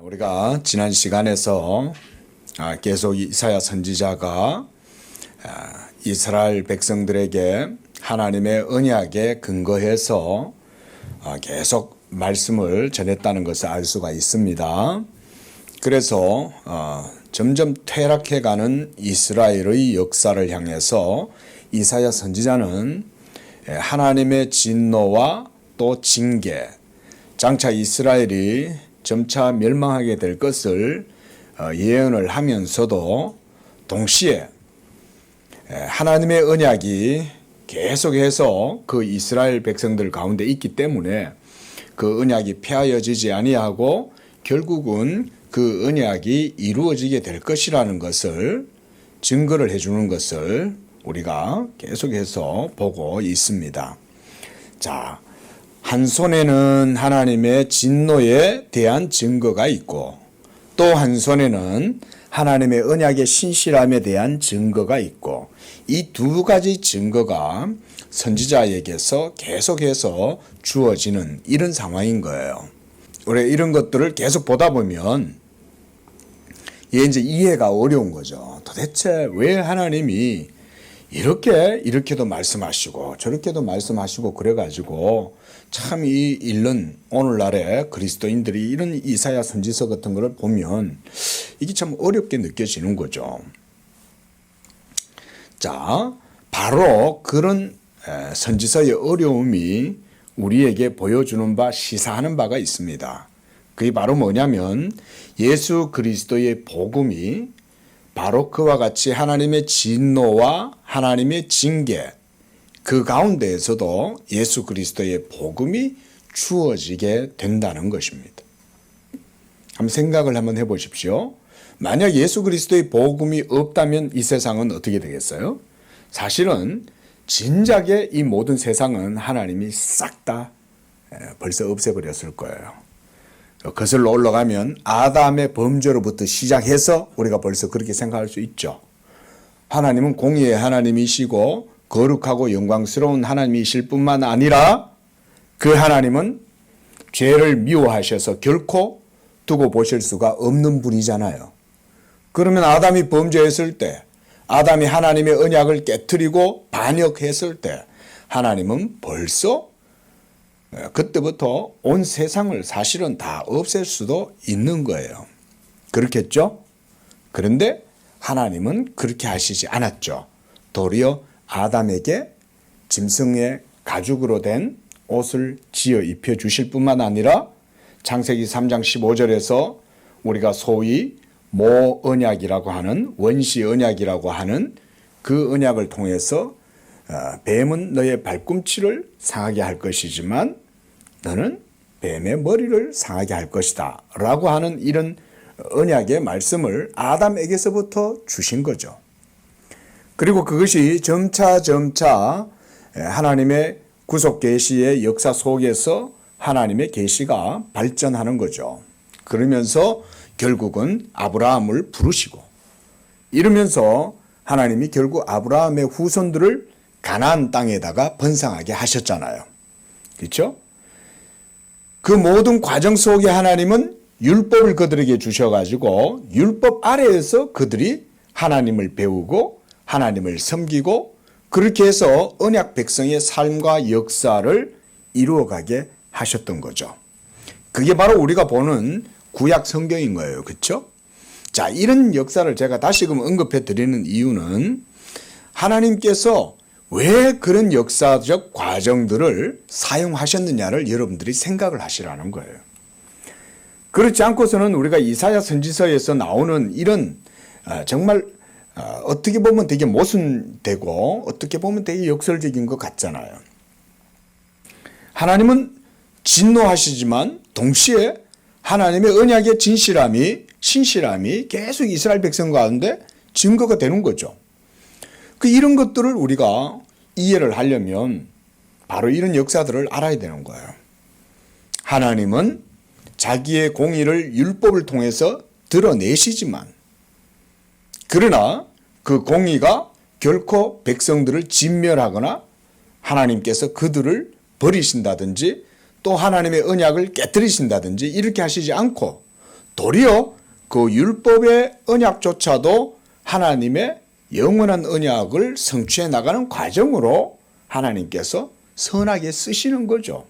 우리가 지난 시간에서 계속 이사야 선지자가 이스라엘 백성들에게 하나님의 언약에 근거해서 계속 말씀을 전했다는 것을 알 수가 있습니다. 그래서 점점 퇴락해가는 이스라엘의 역사를 향해서 이사야 선지자는 하나님의 진노와 또 징계, 장차 이스라엘이 점차 멸망하게 될 것을 예언을 하면서도 동시에 하나님의 언약이 계속해서 그 이스라엘 백성들 가운데 있기 때문에 그 언약이 폐하여지지 아니하고 결국은 그 언약이 이루어지게 될 것이라는 것을 증거를 해주는 것을 우리가 계속해서 보고 있습니다. 자, 한 손에는 하나님의 진노에 대한 증거가 있고 또 한 손에는 하나님의 언약의 신실함에 대한 증거가 있고 이 두 가지 증거가 선지자에게서 계속해서 주어지는 이런 상황인 거예요. 우리 이런 것들을 계속 보다 보면 이제 이해가 어려운 거죠. 도대체 왜 하나님이 이렇게도 말씀하시고 저렇게도 말씀하시고 그래가지고 참 이 일른 오늘날의 그리스도인들이 이런 이사야 선지서 같은 거를 보면 이게 참 어렵게 느껴지는 거죠. 자, 바로 그런 선지서의 어려움이 우리에게 보여주는 바, 시사하는 바가 있습니다. 그게 바로 뭐냐면 예수 그리스도의 복음이 바로 그와 같이 하나님의 진노와 하나님의 징계, 그 가운데에서도 예수 그리스도의 복음이 주어지게 된다는 것입니다. 한번 생각을 한번 해보십시오. 만약 예수 그리스도의 복음이 없다면 이 세상은 어떻게 되겠어요? 사실은 진작에 이 모든 세상은 하나님이 싹 다 벌써 없애버렸을 거예요. 거슬러 올라가면 아담의 범죄로부터 시작해서 우리가 벌써 그렇게 생각할 수 있죠. 하나님은 공의의 하나님이시고 거룩하고 영광스러운 하나님이실 뿐만 아니라 그 하나님은 죄를 미워하셔서 결코 두고 보실 수가 없는 분이잖아요. 그러면 아담이 범죄했을 때, 아담이 하나님의 언약을 깨트리고 반역했을 때 하나님은 벌써 그때부터 온 세상을 사실은 다 없앨 수도 있는 거예요. 그렇겠죠? 그런데 하나님은 그렇게 하시지 않았죠. 도리어 아담에게 짐승의 가죽으로 된 옷을 지어 입혀 주실 뿐만 아니라 창세기 3장 15절에서 우리가 소위 모언약이라고 하는 원시 언약이라고 하는 그 언약을 통해서 뱀은 너의 발꿈치를 상하게 할 것이지만 너는 뱀의 머리를 상하게 할 것이다 라고 하는 이런 언약의 말씀을 아담에게서부터 주신 거죠. 그리고 그것이 점차 하나님의 구속 계시의 역사 속에서 하나님의 계시가 발전하는 거죠. 그러면서 결국은 아브라함을 부르시고 이러면서 하나님이 결국 아브라함의 후손들을 가나안 땅에다가 번성하게 하셨잖아요. 그렇죠? 그 모든 과정 속에 하나님은 율법을 그들에게 주셔가지고 율법 아래에서 그들이 하나님을 배우고 하나님을 섬기고 그렇게 해서 언약 백성의 삶과 역사를 이루어가게 하셨던 거죠. 그게 바로 우리가 보는 구약 성경인 거예요. 그렇죠? 자, 이런 역사를 제가 다시금 언급해 드리는 이유는 하나님께서 왜 그런 역사적 과정들을 사용하셨느냐를 여러분들이 생각을 하시라는 거예요. 그렇지 않고서는 우리가 이사야 선지서에서 나오는 이런 정말 어떻게 보면 되게 모순되고 어떻게 보면 되게 역설적인 것 같잖아요. 하나님은 진노하시지만 동시에 하나님의 언약의 신실함이 계속 이스라엘 백성 가운데 증거가 되는 거죠. 이런 것들을 우리가 이해를 하려면 바로 이런 역사들을 알아야 되는 거예요. 하나님은 자기의 공의를 율법을 통해서 드러내시지만 그러나 그 공의가 결코 백성들을 진멸하거나 하나님께서 그들을 버리신다든지 또 하나님의 언약을 깨뜨리신다든지 이렇게 하시지 않고 도리어 그 율법의 언약조차도 하나님의 영원한 언약을 성취해 나가는 과정으로 하나님께서 선하게 쓰시는 거죠.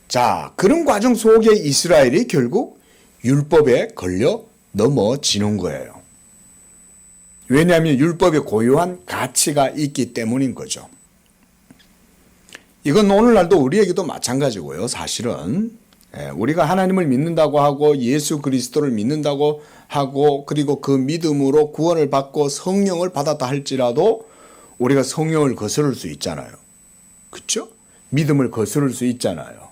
자, 그런 과정 속에 이스라엘이 결국 율법에 걸려 넘어지는 거예요. 왜냐하면 율법에 고유한 가치가 있기 때문인 거죠. 이건 오늘날도 우리에게도 마찬가지고요. 사실은 우리가 하나님을 믿는다고 하고 예수 그리스도를 믿는다고 하고 그리고 그 믿음으로 구원을 받고 성령을 받았다 할지라도 우리가 성령을 거스를 수 있잖아요. 그렇죠? 믿음을 거스를 수 있잖아요.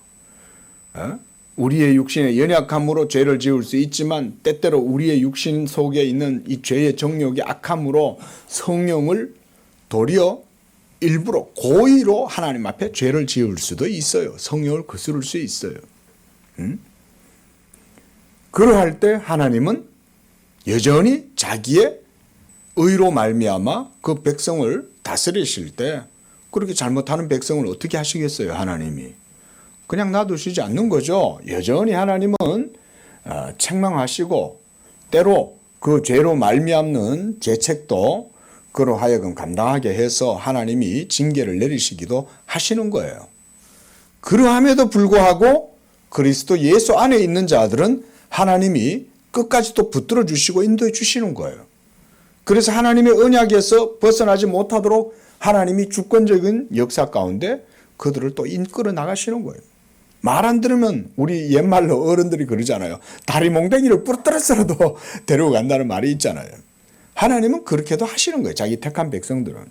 우리의 육신의 연약함으로 죄를 지을 수 있지만 때때로 우리의 육신 속에 있는 이 죄의 정욕이 악함으로 성령을 도리어 일부러 고의로 하나님 앞에 죄를 지을 수도 있어요. 성령을 거스를 수 있어요. 그러할 때 하나님은 여전히 자기의 의로 말미암아 그 백성을 다스리실 때 그렇게 잘못하는 백성을 어떻게 하시겠어요? 하나님이 그냥 놔두시지 않는 거죠. 여전히 하나님은 책망하시고 때로 그 죄로 말미암는 죄책도 그로 하여금 감당하게 해서 하나님이 징계를 내리시기도 하시는 거예요. 그러함에도 불구하고 그리스도 예수 안에 있는 자들은 하나님이 끝까지 또 붙들어 주시고 인도해 주시는 거예요. 그래서 하나님의 언약에서 벗어나지 못하도록 하나님이 주권적인 역사 가운데 그들을 또 이끌어 나가시는 거예요. 말 안 들으면 우리 옛말로 어른들이 그러잖아요. 다리 몽댕이를 부러뜨려서라도 데리고 간다는 말이 있잖아요. 하나님은 그렇게도 하시는 거예요. 자기 택한 백성들은.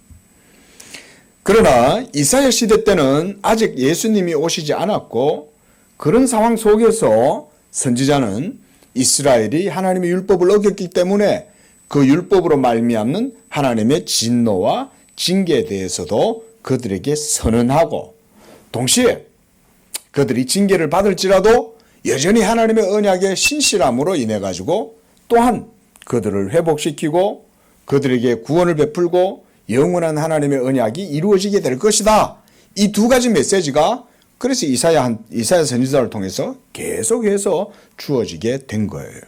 그러나 이사야 시대 때는 아직 예수님이 오시지 않았고 그런 상황 속에서 선지자는 이스라엘이 하나님의 율법을 어겼기 때문에 그 율법으로 말미암는 하나님의 진노와 징계에 대해서도 그들에게 선언하고 동시에 그들이 징계를 받을지라도 여전히 하나님의 언약의 신실함으로 인해 가지고 또한 그들을 회복시키고 그들에게 구원을 베풀고 영원한 하나님의 언약이 이루어지게 될 것이다. 이 두 가지 메시지가 그래서 이사야 선지자를 통해서 계속해서 주어지게 된 거예요.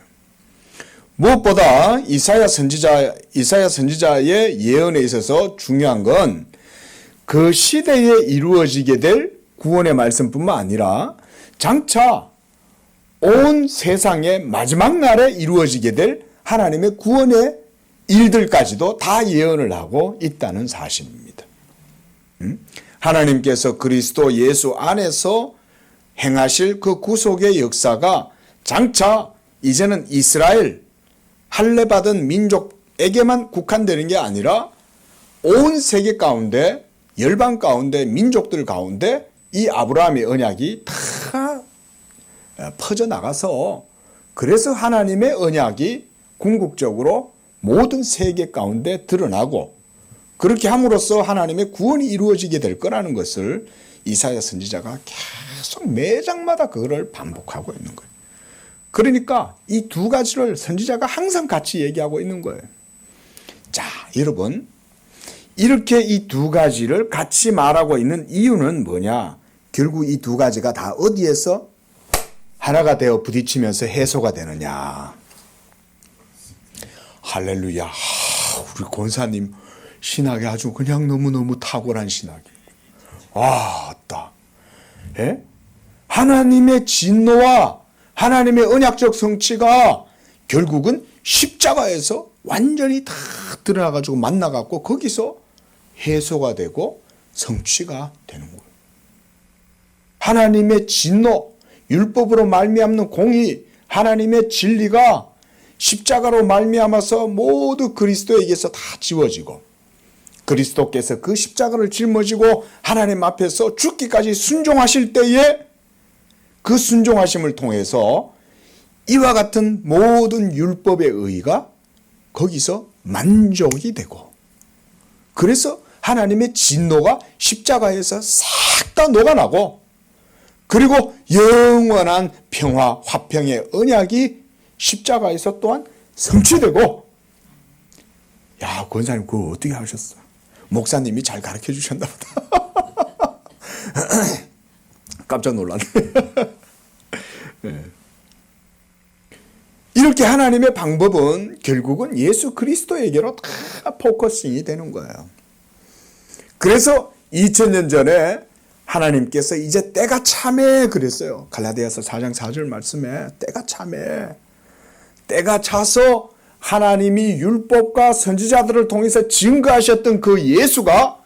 무엇보다 이사야 선지자의 예언에 있어서 중요한 건 그 시대에 이루어지게 될 구원의 말씀뿐만 아니라 장차 온 세상의 마지막 날에 이루어지게 될 하나님의 구원의 일들까지도 다 예언을 하고 있다는 사실입니다. 하나님께서 그리스도 예수 안에서 행하실 그 구속의 역사가 장차 이제는 이스라엘 할례받은 민족에게만 국한되는 게 아니라 온 세계 가운데 열방 가운데 민족들 가운데 이 아브라함의 언약이 다 퍼져나가서 그래서 하나님의 언약이 궁극적으로 모든 세계 가운데 드러나고 그렇게 함으로써 하나님의 구원이 이루어지게 될 거라는 것을 이사야 선지자가 계속 매장마다 그거를 반복하고 있는 거예요. 그러니까 이 두 가지를 선지자가 항상 같이 얘기하고 있는 거예요. 자, 여러분 이렇게 이 두 가지를 같이 말하고 있는 이유는 뭐냐? 결국 이 두 가지가 다 어디에서 하나가 되어 부딪히면서 해소가 되느냐? 할렐루야. 우리 권사님 신학이 아주 그냥 너무너무 탁월한 신학이에요. 왔다. 예? 하나님의 진노와 하나님의 언약적 성취가 결국은 십자가에서 완전히 다 드러나가지고 만나갖고 거기서 해소가 되고 성취가 되는 거예요. 하나님의 진노, 율법으로 말미암는 공의, 하나님의 진리가 십자가로 말미암아서 모두 그리스도에게서 다 지워지고 그리스도께서 그 십자가를 짊어지고 하나님 앞에서 죽기까지 순종하실 때에 그 순종하심을 통해서 이와 같은 모든 율법의 의의가 거기서 만족이 되고 그래서 하나님의 진노가 십자가에서 싹 다 녹아나고 그리고 영원한 평화, 화평의 언약이 십자가에서 또한 성취되고 야, 권사님 그거 어떻게 하셨어? 목사님이 잘 가르쳐 주셨나 보다. 깜짝 놀랐네. 네. 이렇게 하나님의 방법은 결국은 예수 그리스도에게로 다 포커싱이 되는 거예요. 그래서 2000년 전에 하나님께서 이제 때가 참해 그랬어요. 갈라디아서 4장 4절 말씀에 때가 참해. 때가 차서 하나님이 율법과 선지자들을 통해서 증거하셨던 그 예수가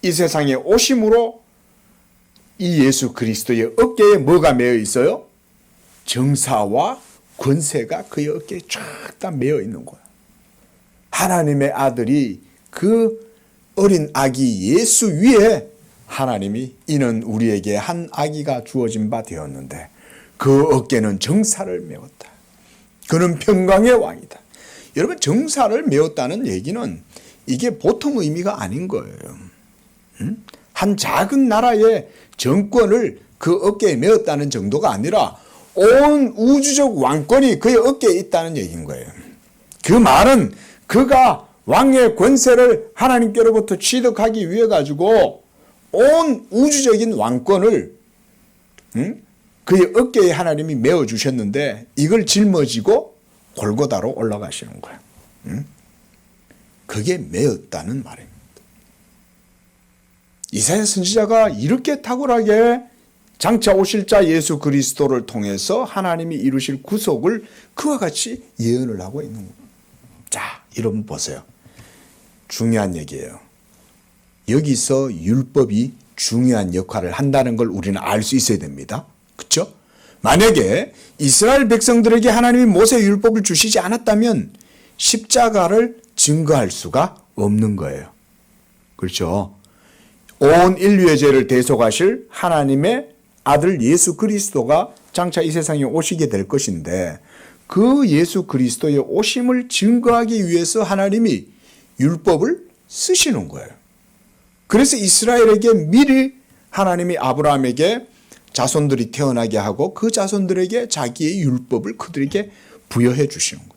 이 세상에 오심으로 이 예수 그리스도의 어깨에 뭐가 매어 있어요? 정사와 권세가 그의 어깨에 쫙 다 매어 있는 거야. 하나님의 아들이 그 어린 아기 예수 위에 하나님이 이는 우리에게 한 아기가 주어진 바 되었는데 그 어깨는 정사를 메웠다. 그는 평강의 왕이다. 여러분, 정사를 메웠다는 얘기는 이게 보통 의미가 아닌 거예요. 한 작은 나라의 정권을 그 어깨에 메었다는 정도가 아니라 온 우주적 왕권이 그의 어깨에 있다는 얘기인 거예요. 그 말은 그가 왕의 권세를 하나님께로부터 취득하기 위해 가지고 온 우주적인 왕권을 그의 어깨에 하나님이 메어주셨는데 이걸 짊어지고 골고다로 올라가시는 거예요. 그게 메었다는 말입니다. 이사야 선지자가 이렇게 탁월하게 장차 오실 자 예수 그리스도를 통해서 하나님이 이루실 구속을 그와 같이 예언을 하고 있는 거예요. 자, 여러분 보세요. 중요한 얘기예요. 여기서 율법이 중요한 역할을 한다는 걸 우리는 알 수 있어야 됩니다. 그렇죠? 만약에 이스라엘 백성들에게 하나님이 모세 율법을 주시지 않았다면 십자가를 증거할 수가 없는 거예요. 그렇죠? 온 인류의 죄를 대속하실 하나님의 아들 예수 그리스도가 장차 이 세상에 오시게 될 것인데 그 예수 그리스도의 오심을 증거하기 위해서 하나님이 율법을 쓰시는 거예요. 그래서 이스라엘에게 미리 하나님이 아브라함에게 자손들이 태어나게 하고 그 자손들에게 자기의 율법을 그들에게 부여해 주시는 거예요.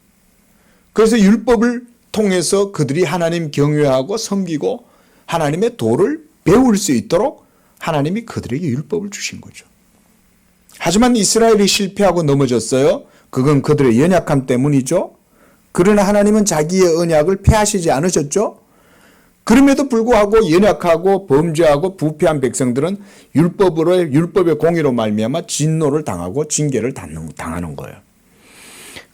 그래서 율법을 통해서 그들이 하나님 경외하고 섬기고 하나님의 도를 배울 수 있도록 하나님이 그들에게 율법을 주신 거죠. 하지만 이스라엘이 실패하고 넘어졌어요. 그건 그들의 연약함 때문이죠. 그러나 하나님은 자기의 언약을 폐하시지 않으셨죠. 그럼에도 불구하고 연약하고 범죄하고 부패한 백성들은 율법의 공의로 말미암아 진노를 당하고 징계를 당하는 거예요.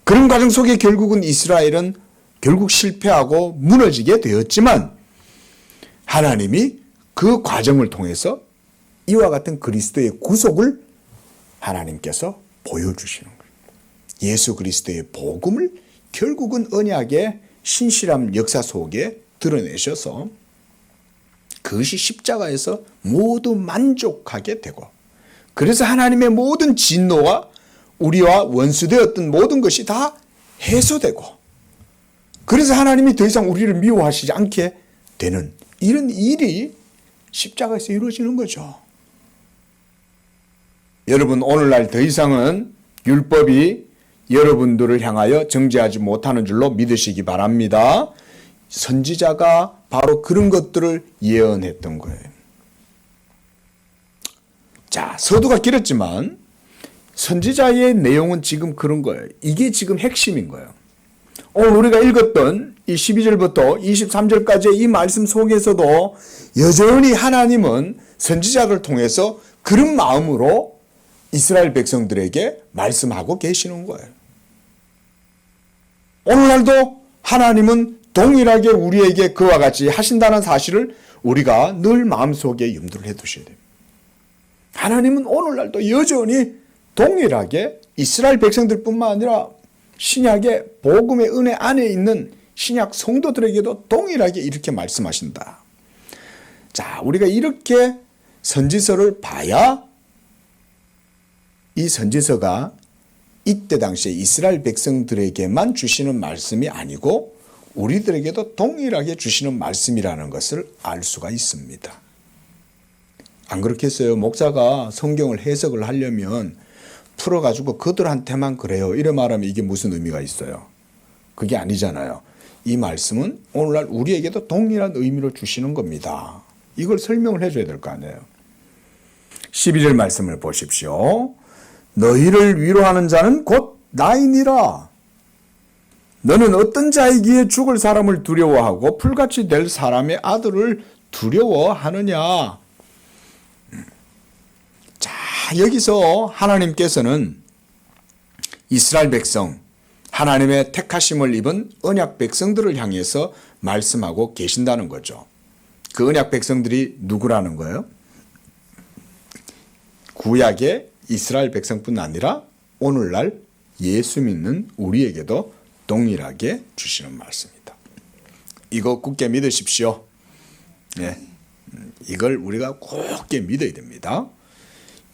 그런 과정 속에 결국은 이스라엘은 결국 실패하고 무너지게 되었지만 하나님이 그 과정을 통해서 이와 같은 그리스도의 구속을 하나님께서 보여주시는 거예요. 예수 그리스도의 복음을 결국은 언약의 신실한 역사 속에 드러내셔서 그것이 십자가에서 모두 만족하게 되고 그래서 하나님의 모든 진노와 우리와 원수되었던 모든 것이 다 해소되고 그래서 하나님이 더 이상 우리를 미워하시지 않게 되는 이런 일이 십자가에서 이루어지는 거죠. 여러분, 오늘날 더 이상은 율법이 여러분들을 향하여 정죄하지 못하는 줄로 믿으시기 바랍니다. 선지자가 바로 그런 것들을 예언했던 거예요. 자, 서두가 길었지만 선지자의 내용은 지금 그런 거예요. 이게 지금 핵심인 거예요. 오늘 우리가 읽었던 이 12절부터 23절까지의 이 말씀 속에서도 여전히 하나님은 선지자를 통해서 그런 마음으로 이스라엘 백성들에게 말씀하고 계시는 거예요. 오늘날도 하나님은 동일하게 우리에게 그와 같이 하신다는 사실을 우리가 늘 마음속에 염두를 해두셔야 됩니다. 하나님은 오늘날도 여전히 동일하게 이스라엘 백성들뿐만 아니라 신약의 복음의 은혜 안에 있는 신약 성도들에게도 동일하게 이렇게 말씀하신다. 자, 우리가 이렇게 선지서를 봐야 이 선지서가 이때 당시에 이스라엘 백성들에게만 주시는 말씀이 아니고 우리들에게도 동일하게 주시는 말씀이라는 것을 알 수가 있습니다. 안 그렇겠어요? 목사가 성경을 해석을 하려면 풀어가지고 그들한테만 그래요. 이래 말하면 이게 무슨 의미가 있어요? 그게 아니잖아요. 이 말씀은 오늘날 우리에게도 동일한 의미를 주시는 겁니다. 이걸 설명을 해줘야 될 거 아니에요. 12절 말씀을 보십시오. 너희를 위로하는 자는 곧 나이니라. 너는 어떤 자이기에 죽을 사람을 두려워하고 풀같이 될 사람의 아들을 두려워하느냐. 자, 여기서 하나님께서는 이스라엘 백성, 하나님의 택하심을 입은 언약 백성들을 향해서 말씀하고 계신다는 거죠. 그 언약 백성들이 누구라는 거예요? 구약의 이스라엘 백성뿐 아니라 오늘날 예수 믿는 우리에게도 동일하게 주시는 말씀입니다. 이거 굳게 믿으십시오. 네. 이걸 우리가 굳게 믿어야 됩니다.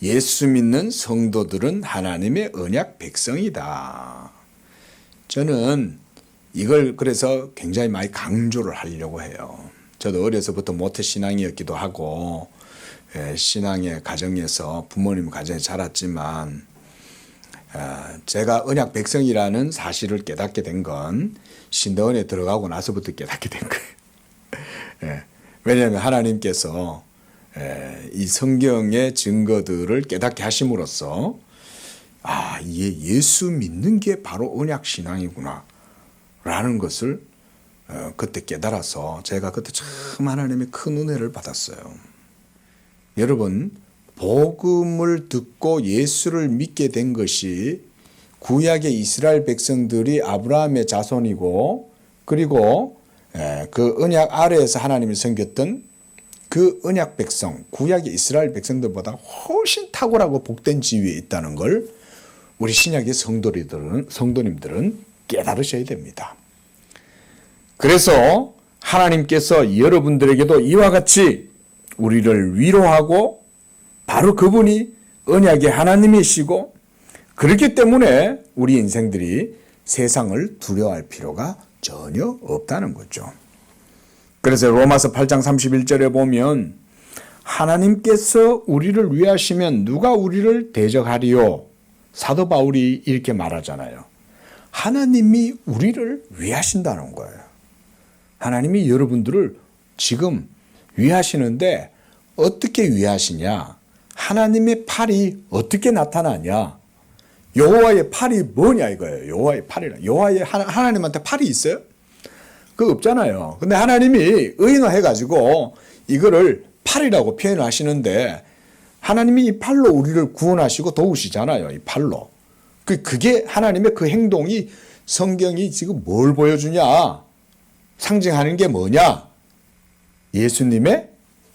예수 믿는 성도들은 하나님의 언약 백성이다. 저는 이걸 그래서 굉장히 많이 강조를 하려고 해요. 저도 어려서부터 모태신앙이었기도 하고 신앙의 가정에서 부모님 가정에 자랐지만 제가 언약 백성이라는 사실을 깨닫게 된 건 신대원에 들어가고 나서부터 깨닫게 된 거예요. 왜냐하면 하나님께서 이 성경의 증거들을 깨닫게 하심으로써 이게 예수 믿는 게 바로 언약 신앙이구나 라는 것을 그때 깨달아서 제가 그때 참 하나님의 큰 은혜를 받았어요. 여러분, 복음을 듣고 예수를 믿게 된 것이 구약의 이스라엘 백성들이 아브라함의 자손이고 그리고 그 언약 아래에서 하나님이 섬겼던 그 언약 백성, 구약의 이스라엘 백성들보다 훨씬 탁월하고 복된 지위에 있다는 걸 우리 신약의 성도님들은 깨달으셔야 됩니다. 그래서 하나님께서 여러분들에게도 이와 같이 우리를 위로하고 바로 그분이 언약의 하나님이시고 그렇기 때문에 우리 인생들이 세상을 두려워할 필요가 전혀 없다는 거죠. 그래서 로마서 8장 31절에 보면 하나님께서 우리를 위하시면 누가 우리를 대적하리요? 사도 바울이 이렇게 말하잖아요. 하나님이 우리를 위하신다는 거예요. 하나님이 여러분들을 지금 위하시는데 어떻게 위하시냐? 하나님의 팔이 어떻게 나타나냐? 여호와의 팔이 뭐냐 이거예요. 여호와의 팔이라. 하나님한테 팔이 있어요? 그거 없잖아요. 근데 하나님이 의인화해가지고 이거를 팔이라고 표현을 하시는데 하나님이 이 팔로 우리를 구원하시고 도우시잖아요. 이 팔로. 그게 하나님의 그 행동이 성경이 지금 뭘 보여주냐? 상징하는 게 뭐냐? 예수님의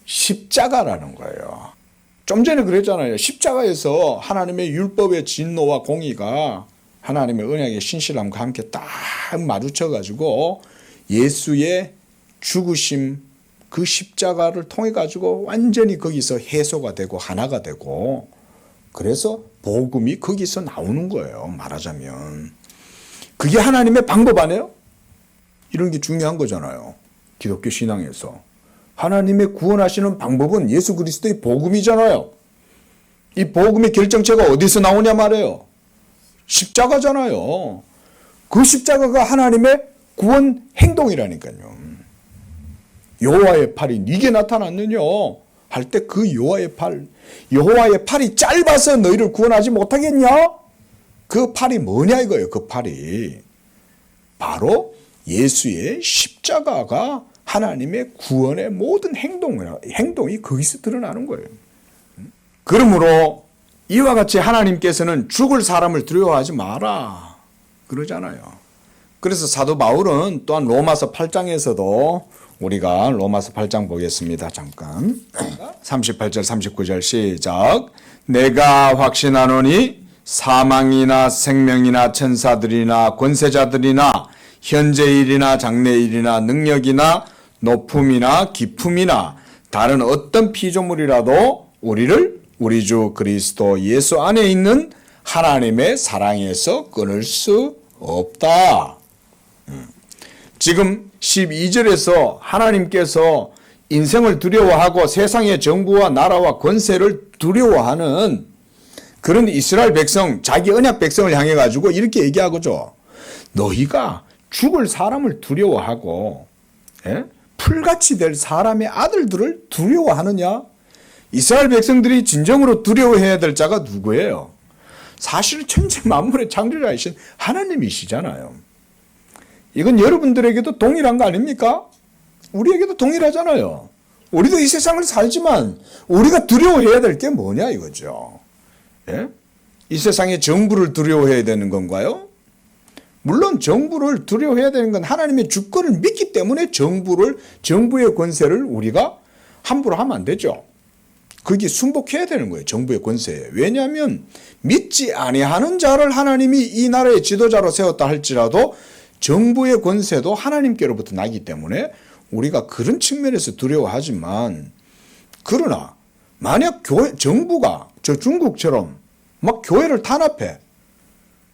십자가라는 거예요. 좀 전에 그랬잖아요. 십자가에서 하나님의 율법의 진노와 공의가 하나님의 언약의 신실함과 함께 딱 마주쳐가지고 예수의 죽으심 그 십자가를 통해 가지고 완전히 거기서 해소가 되고 하나가 되고 그래서 복음이 거기서 나오는 거예요. 말하자면 그게 하나님의 방법 아니에요? 이런 게 중요한 거잖아요. 기독교 신앙에서 하나님의 구원하시는 방법은 예수 그리스도의 복음이잖아요. 이 복음의 결정체가 어디서 나오냐 말이에요. 십자가잖아요. 그 십자가가 하나님의 구원 행동이라니까요. 여호와의 팔이 네게 나타났느냐 할 때 그 여호와의 팔이 짧아서 너희를 구원하지 못하겠냐? 그 팔이 뭐냐 이거예요. 그 팔이 바로 예수의 십자가가 하나님의 구원의 모든 행동이 거기서 드러나는 거예요. 그러므로 이와 같이 하나님께서는 죽을 사람을 두려워하지 마라 그러잖아요. 그래서 사도 바울은 또한 로마서 8장에서도 우리가 로마서 8장 보겠습니다. 잠깐 38절 39절 시작. 내가 확신하노니 사망이나 생명이나 천사들이나 권세자들이나 현재일이나 장래일이나 능력이나 높음이나 깊음이나 다른 어떤 피조물이라도 우리를 우리 주 그리스도 예수 안에 있는 하나님의 사랑에서 끊을 수 없다. 지금 12절에서 하나님께서 인생을 두려워하고 세상의 정부와 나라와 권세를 두려워하는 그런 이스라엘 백성, 자기 언약 백성을 향해 가지고 이렇게 얘기하고죠. 너희가 죽을 사람을 두려워하고 풀같이 될 사람의 아들들을 두려워하느냐? 이스라엘 백성들이 진정으로 두려워해야 될 자가 누구예요? 사실 천지 만물의 창조자이신 하나님이시잖아요. 이건 여러분들에게도 동일한 거 아닙니까? 우리에게도 동일하잖아요. 우리도 이 세상을 살지만 우리가 두려워해야 될 게 뭐냐 이거죠. 예? 이 세상의 정부를 두려워해야 되는 건가요? 물론 정부를 두려워해야 되는 건 하나님의 주권을 믿기 때문에 정부의 권세를 우리가 함부로 하면 안 되죠. 거기에 순복해야 되는 거예요. 정부의 권세에. 왜냐하면 믿지 아니하는 자를 하나님이 이 나라의 지도자로 세웠다 할지라도 정부의 권세도 하나님께로부터 나기 때문에 우리가 그런 측면에서 두려워하지만, 그러나 만약 정부가 저 중국처럼 막 교회를 탄압해,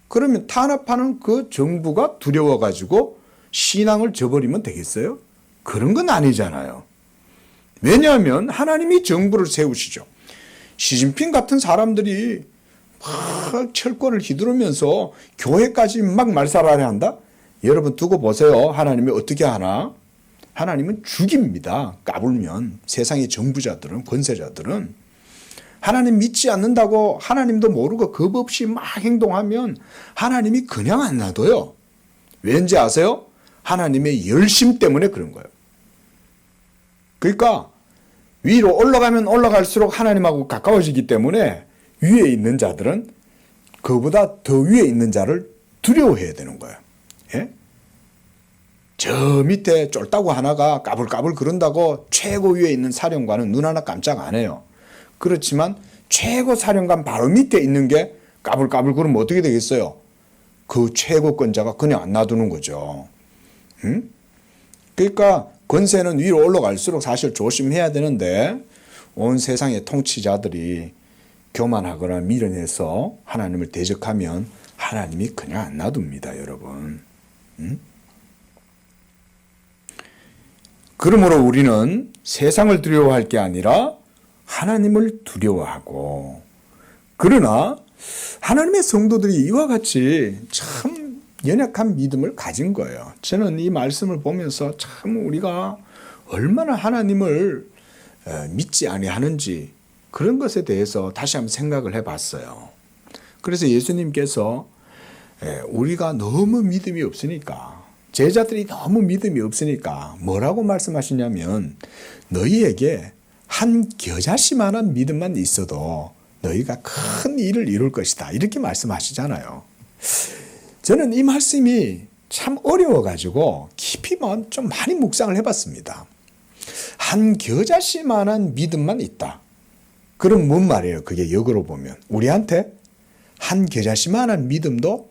그러면 탄압하는 그 정부가 두려워가지고 신앙을 저버리면 되겠어요? 그런 건 아니잖아요. 왜냐하면 하나님이 정부를 세우시죠. 시진핑 같은 사람들이 막 철권을 휘두르면서 교회까지 막 말살하려 한다? 여러분 두고 보세요. 하나님이 어떻게 하나? 하나님은 죽입니다. 까불면. 세상의 정부자들은, 권세자들은. 하나님 믿지 않는다고 하나님도 모르고 겁 없이 막 행동하면 하나님이 그냥 안 놔둬요. 왠지 아세요? 하나님의 열심 때문에 그런 거예요. 그러니까 위로 올라가면 올라갈수록 하나님하고 가까워지기 때문에 위에 있는 자들은 그보다 더 위에 있는 자를 두려워해야 되는 거예요. 예? 저 밑에 쫄따구 하나가 까불까불 그런다고 최고 위에 있는 사령관은 눈 하나 깜짝 안 해요. 그렇지만 최고 사령관 바로 밑에 있는 게 까불까불 그러면 어떻게 되겠어요? 그 최고권자가 그냥 안 놔두는 거죠. 응? 그러니까 권세는 위로 올라갈수록 사실 조심해야 되는데 온 세상의 통치자들이 교만하거나 미련해서 하나님을 대적하면 하나님이 그냥 안 놔둡니다, 여러분. 응? 그러므로 우리는 세상을 두려워할 게 아니라 하나님을 두려워하고, 그러나 하나님의 성도들이 이와 같이 참 연약한 믿음을 가진 거예요. 저는 이 말씀을 보면서 참 우리가 얼마나 하나님을 믿지 아니하는지 그런 것에 대해서 다시 한번 생각을 해봤어요. 그래서 예수님께서 우리가 너무 믿음이 없으니까, 제자들이 너무 믿음이 없으니까 뭐라고 말씀하시냐면, 너희에게 한 겨자씨만한 믿음만 있어도 너희가 큰 일을 이룰 것이다, 이렇게 말씀하시잖아요. 저는 이 말씀이 참 어려워가지고 깊이만 좀 많이 묵상을 해봤습니다. 한 겨자씨만한 믿음만 있다. 그럼 뭔 말이에요? 그게 역으로 보면 우리한테 한 겨자씨만한 믿음도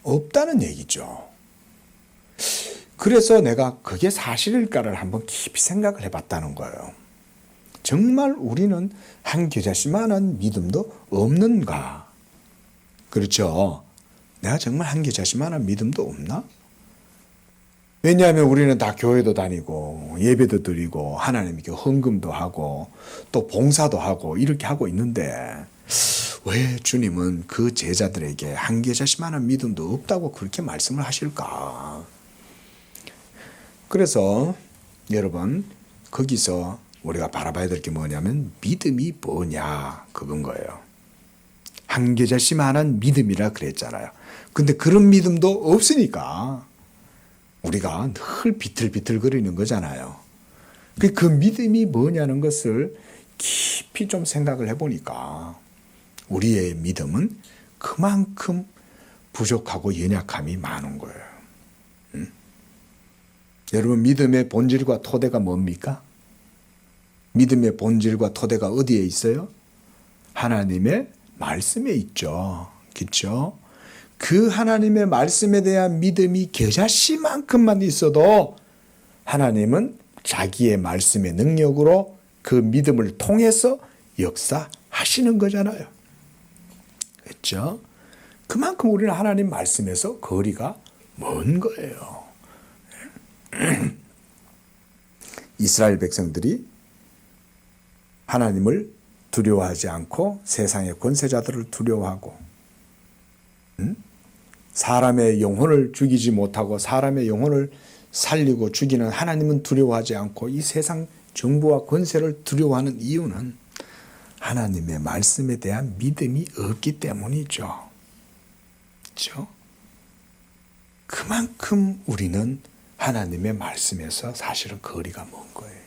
없다는 얘기죠. 그래서 내가 그게 사실일까를 한번 깊이 생각을 해봤다는 거예요. 정말 우리는 한 겨자씨만한 믿음도 없는가? 그렇죠? 내가 정말 한 겨자씨만한 믿음도 없나? 왜냐하면 우리는 다 교회도 다니고 예배도 드리고 하나님께 헌금도 하고 또 봉사도 하고 이렇게 하고 있는데 왜 주님은 그 제자들에게 한 겨자씨만한 믿음도 없다고 그렇게 말씀을 하실까? 그래서 여러분 거기서 우리가 바라봐야 될 게 뭐냐면 믿음이 뭐냐 그건 거예요. 한 겨자씨만한 믿음이라 그랬잖아요. 근데 그런 믿음도 없으니까 우리가 늘 비틀비틀거리는 거잖아요. 그 믿음이 뭐냐는 것을 깊이 좀 생각을 해보니까 우리의 믿음은 그만큼 부족하고 연약함이 많은 거예요. 여러분 믿음의 본질과 토대가 뭡니까? 믿음의 본질과 토대가 어디에 있어요? 하나님의 말씀에 있죠. 그렇죠? 그 하나님의 말씀에 대한 믿음이 겨자씨만큼만 있어도 하나님은 자기의 말씀의 능력으로 그 믿음을 통해서 역사하시는 거잖아요. 그렇죠? 그만큼 우리는 하나님 말씀에서 거리가 먼 거예요. 이스라엘 백성들이 하나님을 두려워하지 않고 세상의 권세자들을 두려워하고 사람의 영혼을 죽이지 못하고 사람의 영혼을 살리고 죽이는 하나님은 두려워하지 않고 이 세상 정부와 권세를 두려워하는 이유는 하나님의 말씀에 대한 믿음이 없기 때문이죠. 그렇죠? 그만큼 우리는 하나님의 말씀에서 사실은 거리가 먼 거예요.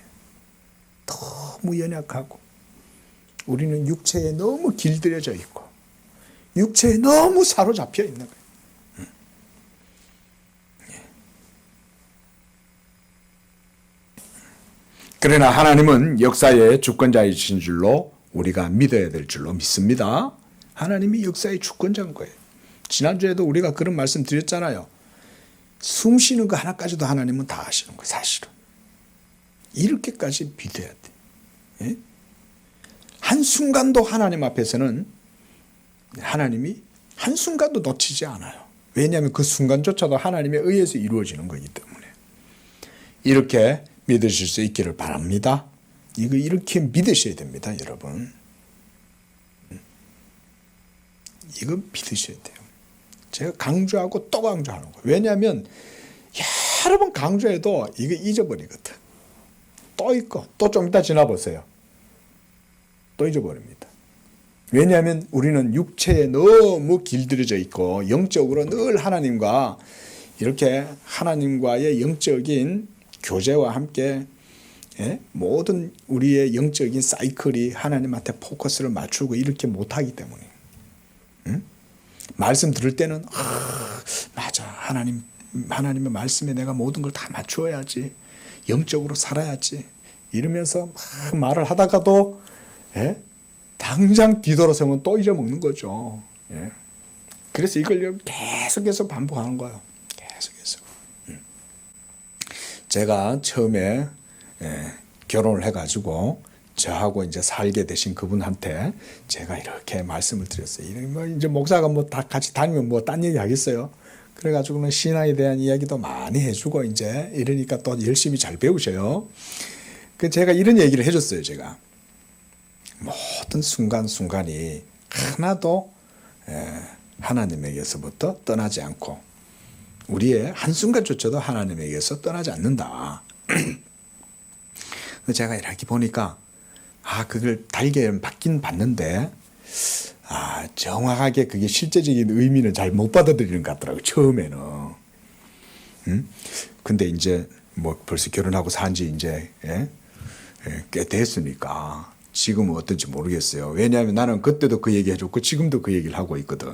너무 연약하고 우리는 육체에 너무 길들여져 있고 육체에 너무 사로잡혀 있는 거예요. 그러나 하나님은 역사의 주권자이신 줄로 우리가 믿어야 될 줄로 믿습니다. 하나님이 역사의 주권자인 거예요. 지난주에도 우리가 그런 말씀 드렸잖아요. 숨 쉬는 거 하나까지도 하나님은 다 아시는 거예요. 사실은. 이렇게까지 믿어야 돼. 예? 한순간도 하나님 앞에서는 하나님이 한순간도 놓치지 않아요. 왜냐하면 그 순간조차도 하나님에 의해서 이루어지는 거기 때문에. 이렇게 믿으실 수 있기를 바랍니다. 이렇게 믿으셔야 됩니다, 여러분. 이거 믿으셔야 돼요. 제가 강조하고 또 강조하는 거예요. 왜냐하면 여러 번 강조해도 이거 잊어버리거든. 또 있고 또 좀 이따 지나보세요. 또 잊어버립니다. 왜냐하면 우리는 육체에 너무 길들여져 있고 영적으로 늘 하나님과 이렇게 하나님과의 영적인 교제와 함께 모든 우리의 영적인 사이클이 하나님한테 포커스를 맞추고 이렇게 못하기 때문에 말씀 들을 때는 맞아 하나님의 말씀에 내가 모든 걸 다 맞추어야지 영적으로 살아야지 이러면서 막 말을 하다가도 당장 뒤돌아서면 또 잊어먹는 거죠. 그래서 이걸 계속해서 반복하는 거예요. 계속해서. 제가 처음에 결혼을 해가지고 저하고 이제 살게 되신 그분한테 제가 이렇게 말씀을 드렸어요. 뭐 이제 목사가 뭐 다 같이 다니면 뭐 딴 얘기 하겠어요. 그래가지고는 신앙에 대한 이야기도 많이 해주고 이제 이러니까 또 열심히 잘 배우셔요. 그 제가 이런 얘기를 해줬어요. 제가 모든 순간순간이 하나도 하나님에게서부터 떠나지 않고 우리의 한순간조차도 하나님에게서 떠나지 않는다. 제가 이렇게 보니까 그걸 달게 받긴 받는데 정확하게 그게 실제적인 의미는 잘 못 받아들이는 것 같더라고요. 처음에는. 근데 이제 뭐 벌써 결혼하고 산지 이제 꽤 됐으니까 지금은 어떤지 모르겠어요. 왜냐하면 나는 그때도 그 얘기 해줬고 지금도 그 얘기를 하고 있거든.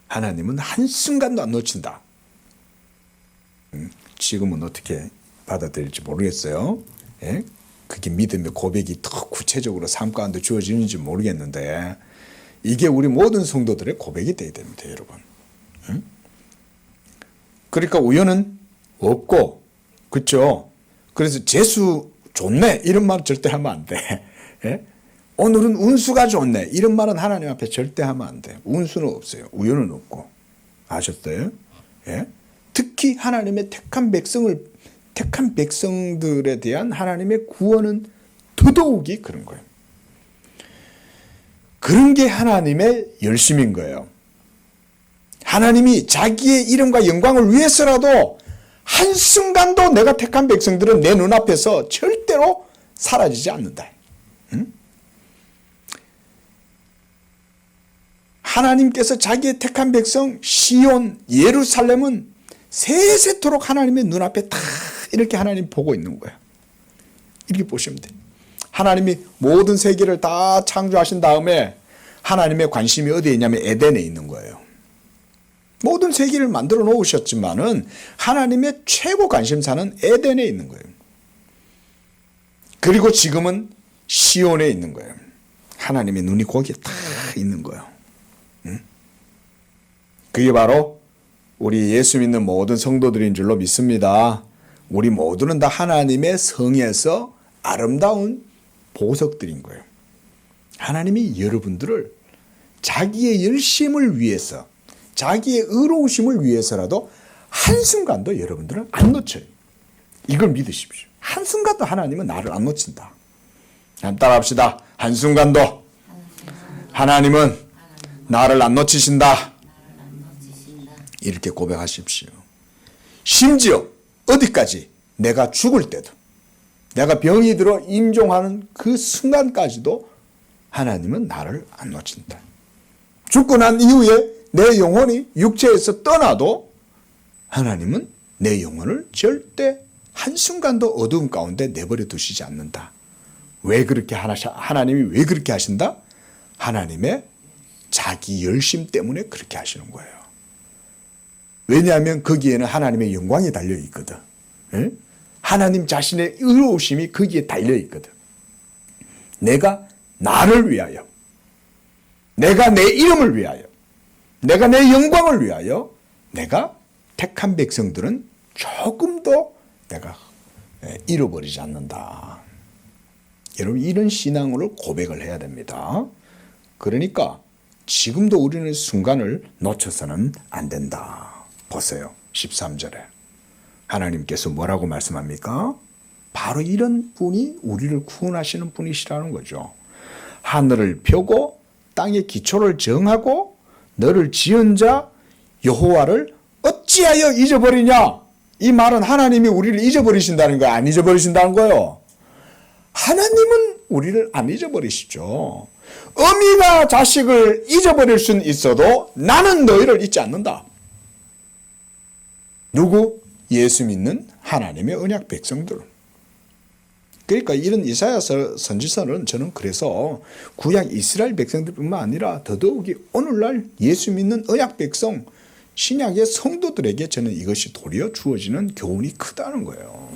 하나님은 한순간도 안 놓친다. 지금은 어떻게 받아들일지 모르겠어요. 그게 믿음의 고백이 더 구체적으로 삶 가운데 주어지는지 모르겠는데 이게 우리 모든 성도들의 고백이 돼야 됩니다, 여러분. 그러니까 우연은 없고, 그렇죠? 그래서 재수 좋네 이런 말 절대 하면 안 돼. 오늘은 운수가 좋네 이런 말은 하나님 앞에 절대 하면 안 돼. 운수는 없어요. 우연은 없고. 아셨어요? 특히 하나님의 택한 백성들에 대한 하나님의 구원은 더더욱이 그런 거예요. 그런 게 하나님의 열심인 거예요. 하나님이 자기의 이름과 영광을 위해서라도 한순간도 내가 택한 백성들은 내 눈앞에서 절대로 사라지지 않는다. 하나님께서 자기의 택한 백성 시온 예루살렘은 세세토록 하나님의 눈앞에 다 이렇게 하나님 보고 있는 거예요. 이렇게 보시면 돼요. 하나님이 모든 세계를 다 창조하신 다음에 하나님의 관심이 어디에 있냐면 에덴에 있는 거예요. 모든 세계를 만들어 놓으셨지만은 하나님의 최고 관심사는 에덴에 있는 거예요. 그리고 지금은 시온에 있는 거예요. 하나님의 눈이 거기에 다 있는 거예요. 그게 바로 우리 예수 믿는 모든 성도들인 줄로 믿습니다. 우리 모두는 다 하나님의 성에서 아름다운 보석들인 거예요. 하나님이 여러분들을 자기의 열심을 위해서 자기의 의로우심을 위해서라도 한순간도 여러분들은 안 놓쳐요. 이걸 믿으십시오. 한순간도 하나님은 나를 안 놓친다. 따라합시다. 한순간도 하나님은 나를 안 놓치신다. 이렇게 고백하십시오. 심지어 어디까지? 내가 죽을 때도 내가 병이 들어 임종하는 그 순간까지도 하나님은 나를 안 놓친다. 죽고 난 이후에 내 영혼이 육체에서 떠나도 하나님은 내 영혼을 절대 한순간도 어두움 가운데 내버려 두시지 않는다. 왜 그렇게 하나님이 왜 그렇게 하신다? 하나님의 자기 열심 때문에 그렇게 하시는 거예요. 왜냐하면 거기에는 하나님의 영광이 달려 있거든. 예? 하나님 자신의 의로우심이 거기에 달려 있거든. 내가 나를 위하여, 내가 내 이름을 위하여, 내가 내 영광을 위하여 내가 택한 백성들은 조금도 내가 잃어버리지 않는다. 여러분, 이런 신앙으로 고백을 해야 됩니다. 그러니까 지금도 우리는 순간을 놓쳐서는 안 된다. 보세요. 13절에 하나님께서 뭐라고 말씀합니까? 바로 이런 분이 우리를 구원하시는 분이시라는 거죠. 하늘을 펴고 땅의 기초를 정하고 너를 지은 자 여호와를 어찌하여 잊어버리냐? 이 말은 하나님이 우리를 잊어버리신다는 거야? 안 잊어버리신다는 거예요? 하나님은 우리를 안 잊어버리시죠. 어미가 자식을 잊어버릴 수는 있어도 나는 너희를 잊지 않는다. 누구? 예수 믿는 하나님의 언약 백성들. 그러니까 이런 이사야서 선지서는 저는 그래서 구약 이스라엘 백성들뿐만 아니라 더더욱이 오늘날 예수 믿는 언약 백성, 신약의 성도들에게 저는 이것이 도리어 주어지는 교훈이 크다는 거예요.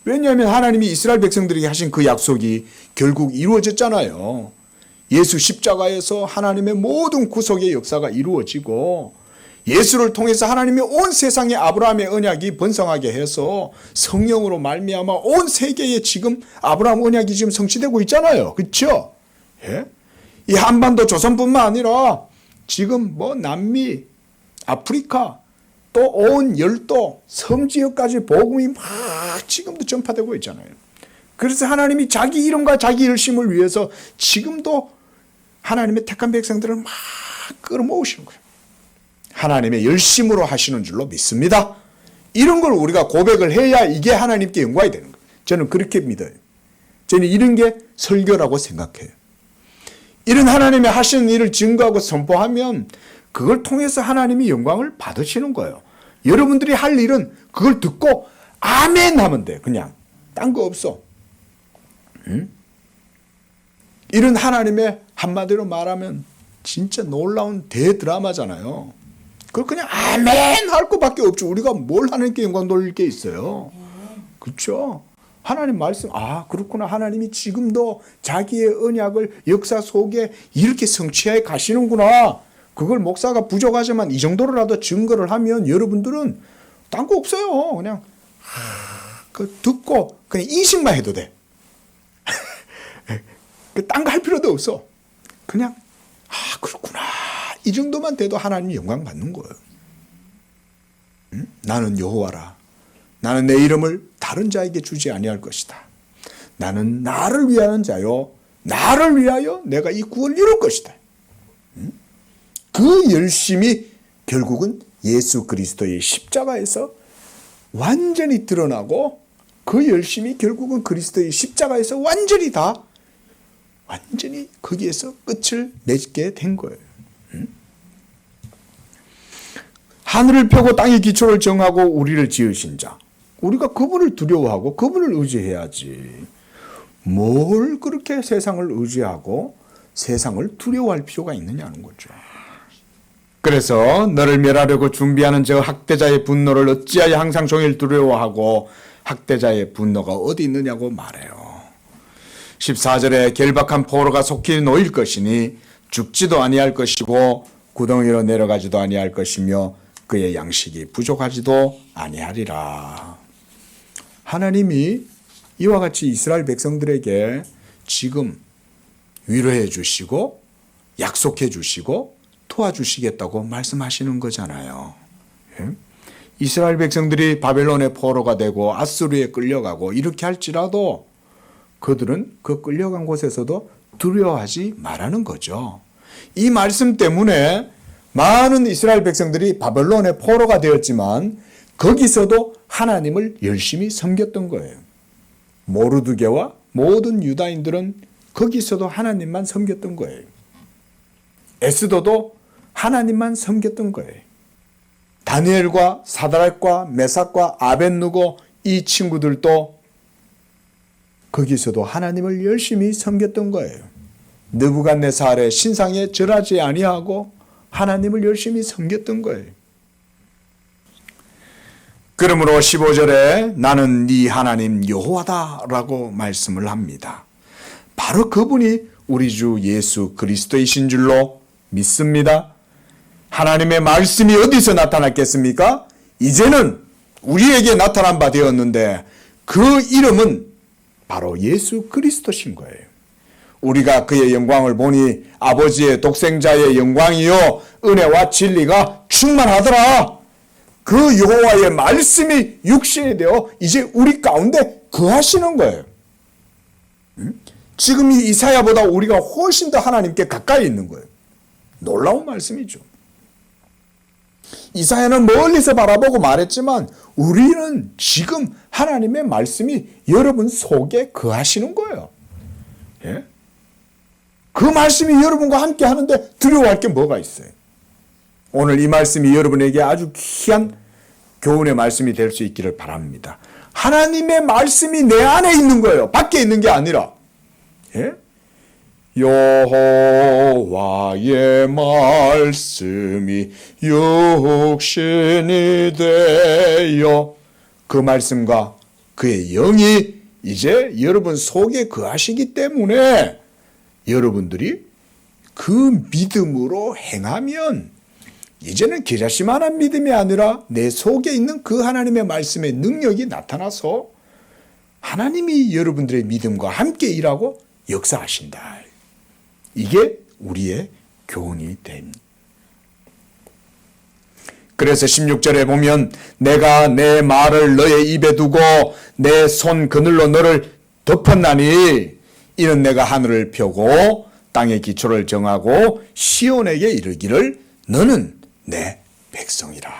왜냐하면 하나님이 이스라엘 백성들에게 하신 그 약속이 결국 이루어졌잖아요. 예수 십자가에서 하나님의 모든 구속의 역사가 이루어지고 예수를 통해서 하나님이 온 세상에 아브라함의 언약이 번성하게 해서 성령으로 말미암아 온 세계에 지금 아브라함 언약이 지금 성취되고 있잖아요. 그렇죠? 예? 이 한반도 조선뿐만 아니라 지금 뭐 남미, 아프리카 또 온 열도 섬지역까지 복음이 막 지금도 전파되고 있잖아요. 그래서 하나님이 자기 이름과 자기 열심을 위해서 지금도 하나님의 택한 백성들을 막 끌어모으시는 거예요. 하나님의 열심으로 하시는 줄로 믿습니다. 이런 걸 우리가 고백을 해야 이게 하나님께 영광이 되는 거예요. 저는 그렇게 믿어요. 저는 이런 게 설교라고 생각해요. 이런 하나님이 하시는 일을 증거하고 선포하면 그걸 통해서 하나님이 영광을 받으시는 거예요. 여러분들이 할 일은 그걸 듣고 아멘 하면 돼. 그냥 딴 거 없어. 응? 이런 하나님의 한마디로 말하면 진짜 놀라운 대드라마잖아요. 그걸 그냥 아멘 할 것밖에 없죠. 우리가 뭘 하나님께 영광 돌릴 게 있어요. 그렇죠? 하나님 말씀, 아 그렇구나. 하나님이 지금도 자기의 언약을 역사 속에 이렇게 성취해 가시는구나. 그걸 목사가 부족하지만 이 정도로라도 증거를 하면 여러분들은 딴 거 없어요. 그냥 그 듣고 그냥 인식만 해도 돼. 딴 거 할 필요도 없어. 그냥 그렇구나. 이 정도만 돼도 하나님 영광 받는 거예요. 응? 나는 여호와라. 나는 내 이름을 다른 자에게 주지 아니할 것이다. 나는 나를 위하는 자요. 나를 위하여 내가 이 구원을 이룰 것이다. 응? 그 열심이 결국은 예수 그리스도의 십자가에서 완전히 드러나고 그 열심이 결국은 그리스도의 십자가에서 완전히 거기에서 끝을 맺게 된 거예요. 하늘을 펴고 땅의 기초를 정하고 우리를 지으신 자. 우리가 그분을 두려워하고 그분을 의지해야지. 뭘 그렇게 세상을 의지하고 세상을 두려워할 필요가 있느냐는 거죠. 그래서 너를 멸하려고 준비하는 저 학대자의 분노를 어찌하여 항상 종일 두려워하고 학대자의 분노가 어디 있느냐고 말해요. 14절에 결박한 포로가 속히 놓일 것이니 죽지도 아니할 것이고 구덩이로 내려가지도 아니할 것이며 그의 양식이 부족하지도 아니하리라. 하나님이 이와 같이 이스라엘 백성들에게 지금 위로해 주시고 약속해 주시고 도와주시겠다고 말씀하시는 거잖아요. 예? 이스라엘 백성들이 바벨론의 포로가 되고 아수르에 끌려가고 이렇게 할지라도 그들은 그 끌려간 곳에서도 두려워하지 말라는 거죠. 이 말씀 때문에 많은 이스라엘 백성들이 바벨론의 포로가 되었지만 거기서도 하나님을 열심히 섬겼던 거예요. 모르드게와 모든 유다인들은 거기서도 하나님만 섬겼던 거예요. 에스더도 하나님만 섬겼던 거예요. 다니엘과 사드락과 메삭과 아벳느고 이 친구들도 거기서도 하나님을 열심히 섬겼던 거예요. 느부갓네살의 신상에 절하지 아니하고 하나님을 열심히 섬겼던 거예요. 그러므로 15절에 나는 네 하나님 여호와다라고 말씀을 합니다. 바로 그분이 우리 주 예수 그리스도이신 줄로 믿습니다. 하나님의 말씀이 어디서 나타났겠습니까? 이제는 우리에게 나타난 바 되었는데 그 이름은 바로 예수 그리스도신 거예요. 우리가 그의 영광을 보니 아버지의 독생자의 영광이요 은혜와 진리가 충만하더라. 그 여호와의 말씀이 육신이 되어 이제 우리 가운데 거하시는 거예요. 지금 이 이사야보다 우리가 훨씬 더 하나님께 가까이 있는 거예요. 놀라운 말씀이죠. 이사야는 멀리서 바라보고 말했지만 우리는 지금 하나님의 말씀이 여러분 속에 거하시는 거예요. 예? 그 말씀이 여러분과 함께 하는데 두려워할 게 뭐가 있어요? 오늘 이 말씀이 여러분에게 아주 귀한 교훈의 말씀이 될 수 있기를 바랍니다. 하나님의 말씀이 내 안에 있는 거예요. 밖에 있는 게 아니라. 예? 여호와의 말씀이 육신이 되어 그 말씀과 그의 영이 이제 여러분 속에 거하시기 때문에 여러분들이 그 믿음으로 행하면 이제는 계자씨만한 믿음이 아니라 내 속에 있는 그 하나님의 말씀의 능력이 나타나서 하나님이 여러분들의 믿음과 함께 일하고 역사하신다. 이게 우리의 교훈이 됩니다. 그래서 16절에 보면 내가 내 말을 너의 입에 두고 내 손 그늘로 너를 덮었나니 이는 내가 하늘을 펴고 땅의 기초를 정하고 시온에게 이르기를 너는 내 백성이라.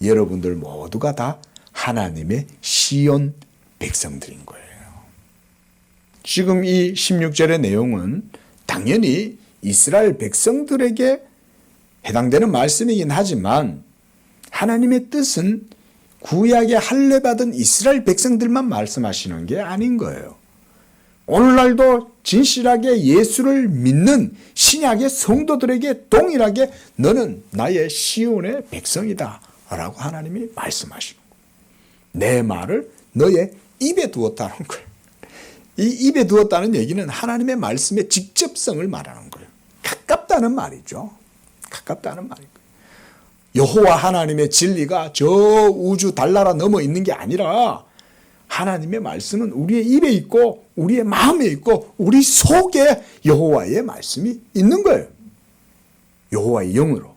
여러분들 모두가 다 하나님의 시온 백성들인 거예요. 지금 이 16절의 내용은 당연히 이스라엘 백성들에게 해당되는 말씀이긴 하지만 하나님의 뜻은 구약에 할례받은 이스라엘 백성들만 말씀하시는 게 아닌 거예요. 오늘날도 진실하게 예수를 믿는 신약의 성도들에게 동일하게 너는 나의 시온의 백성이다 라고 하나님이 말씀하시는 거예요. 내 말을 너의 입에 두었다는 거예요. 이 입에 두었다는 얘기는 하나님의 말씀의 직접성을 말하는 거예요. 가깝다는 말이죠. 가깝다는 말이고. 여호와 하나님의 진리가 저 우주 달나라 넘어 있는 게 아니라 하나님의 말씀은 우리의 입에 있고 우리의 마음에 있고 우리 속에 여호와의 말씀이 있는 거예요. 여호와의 영으로.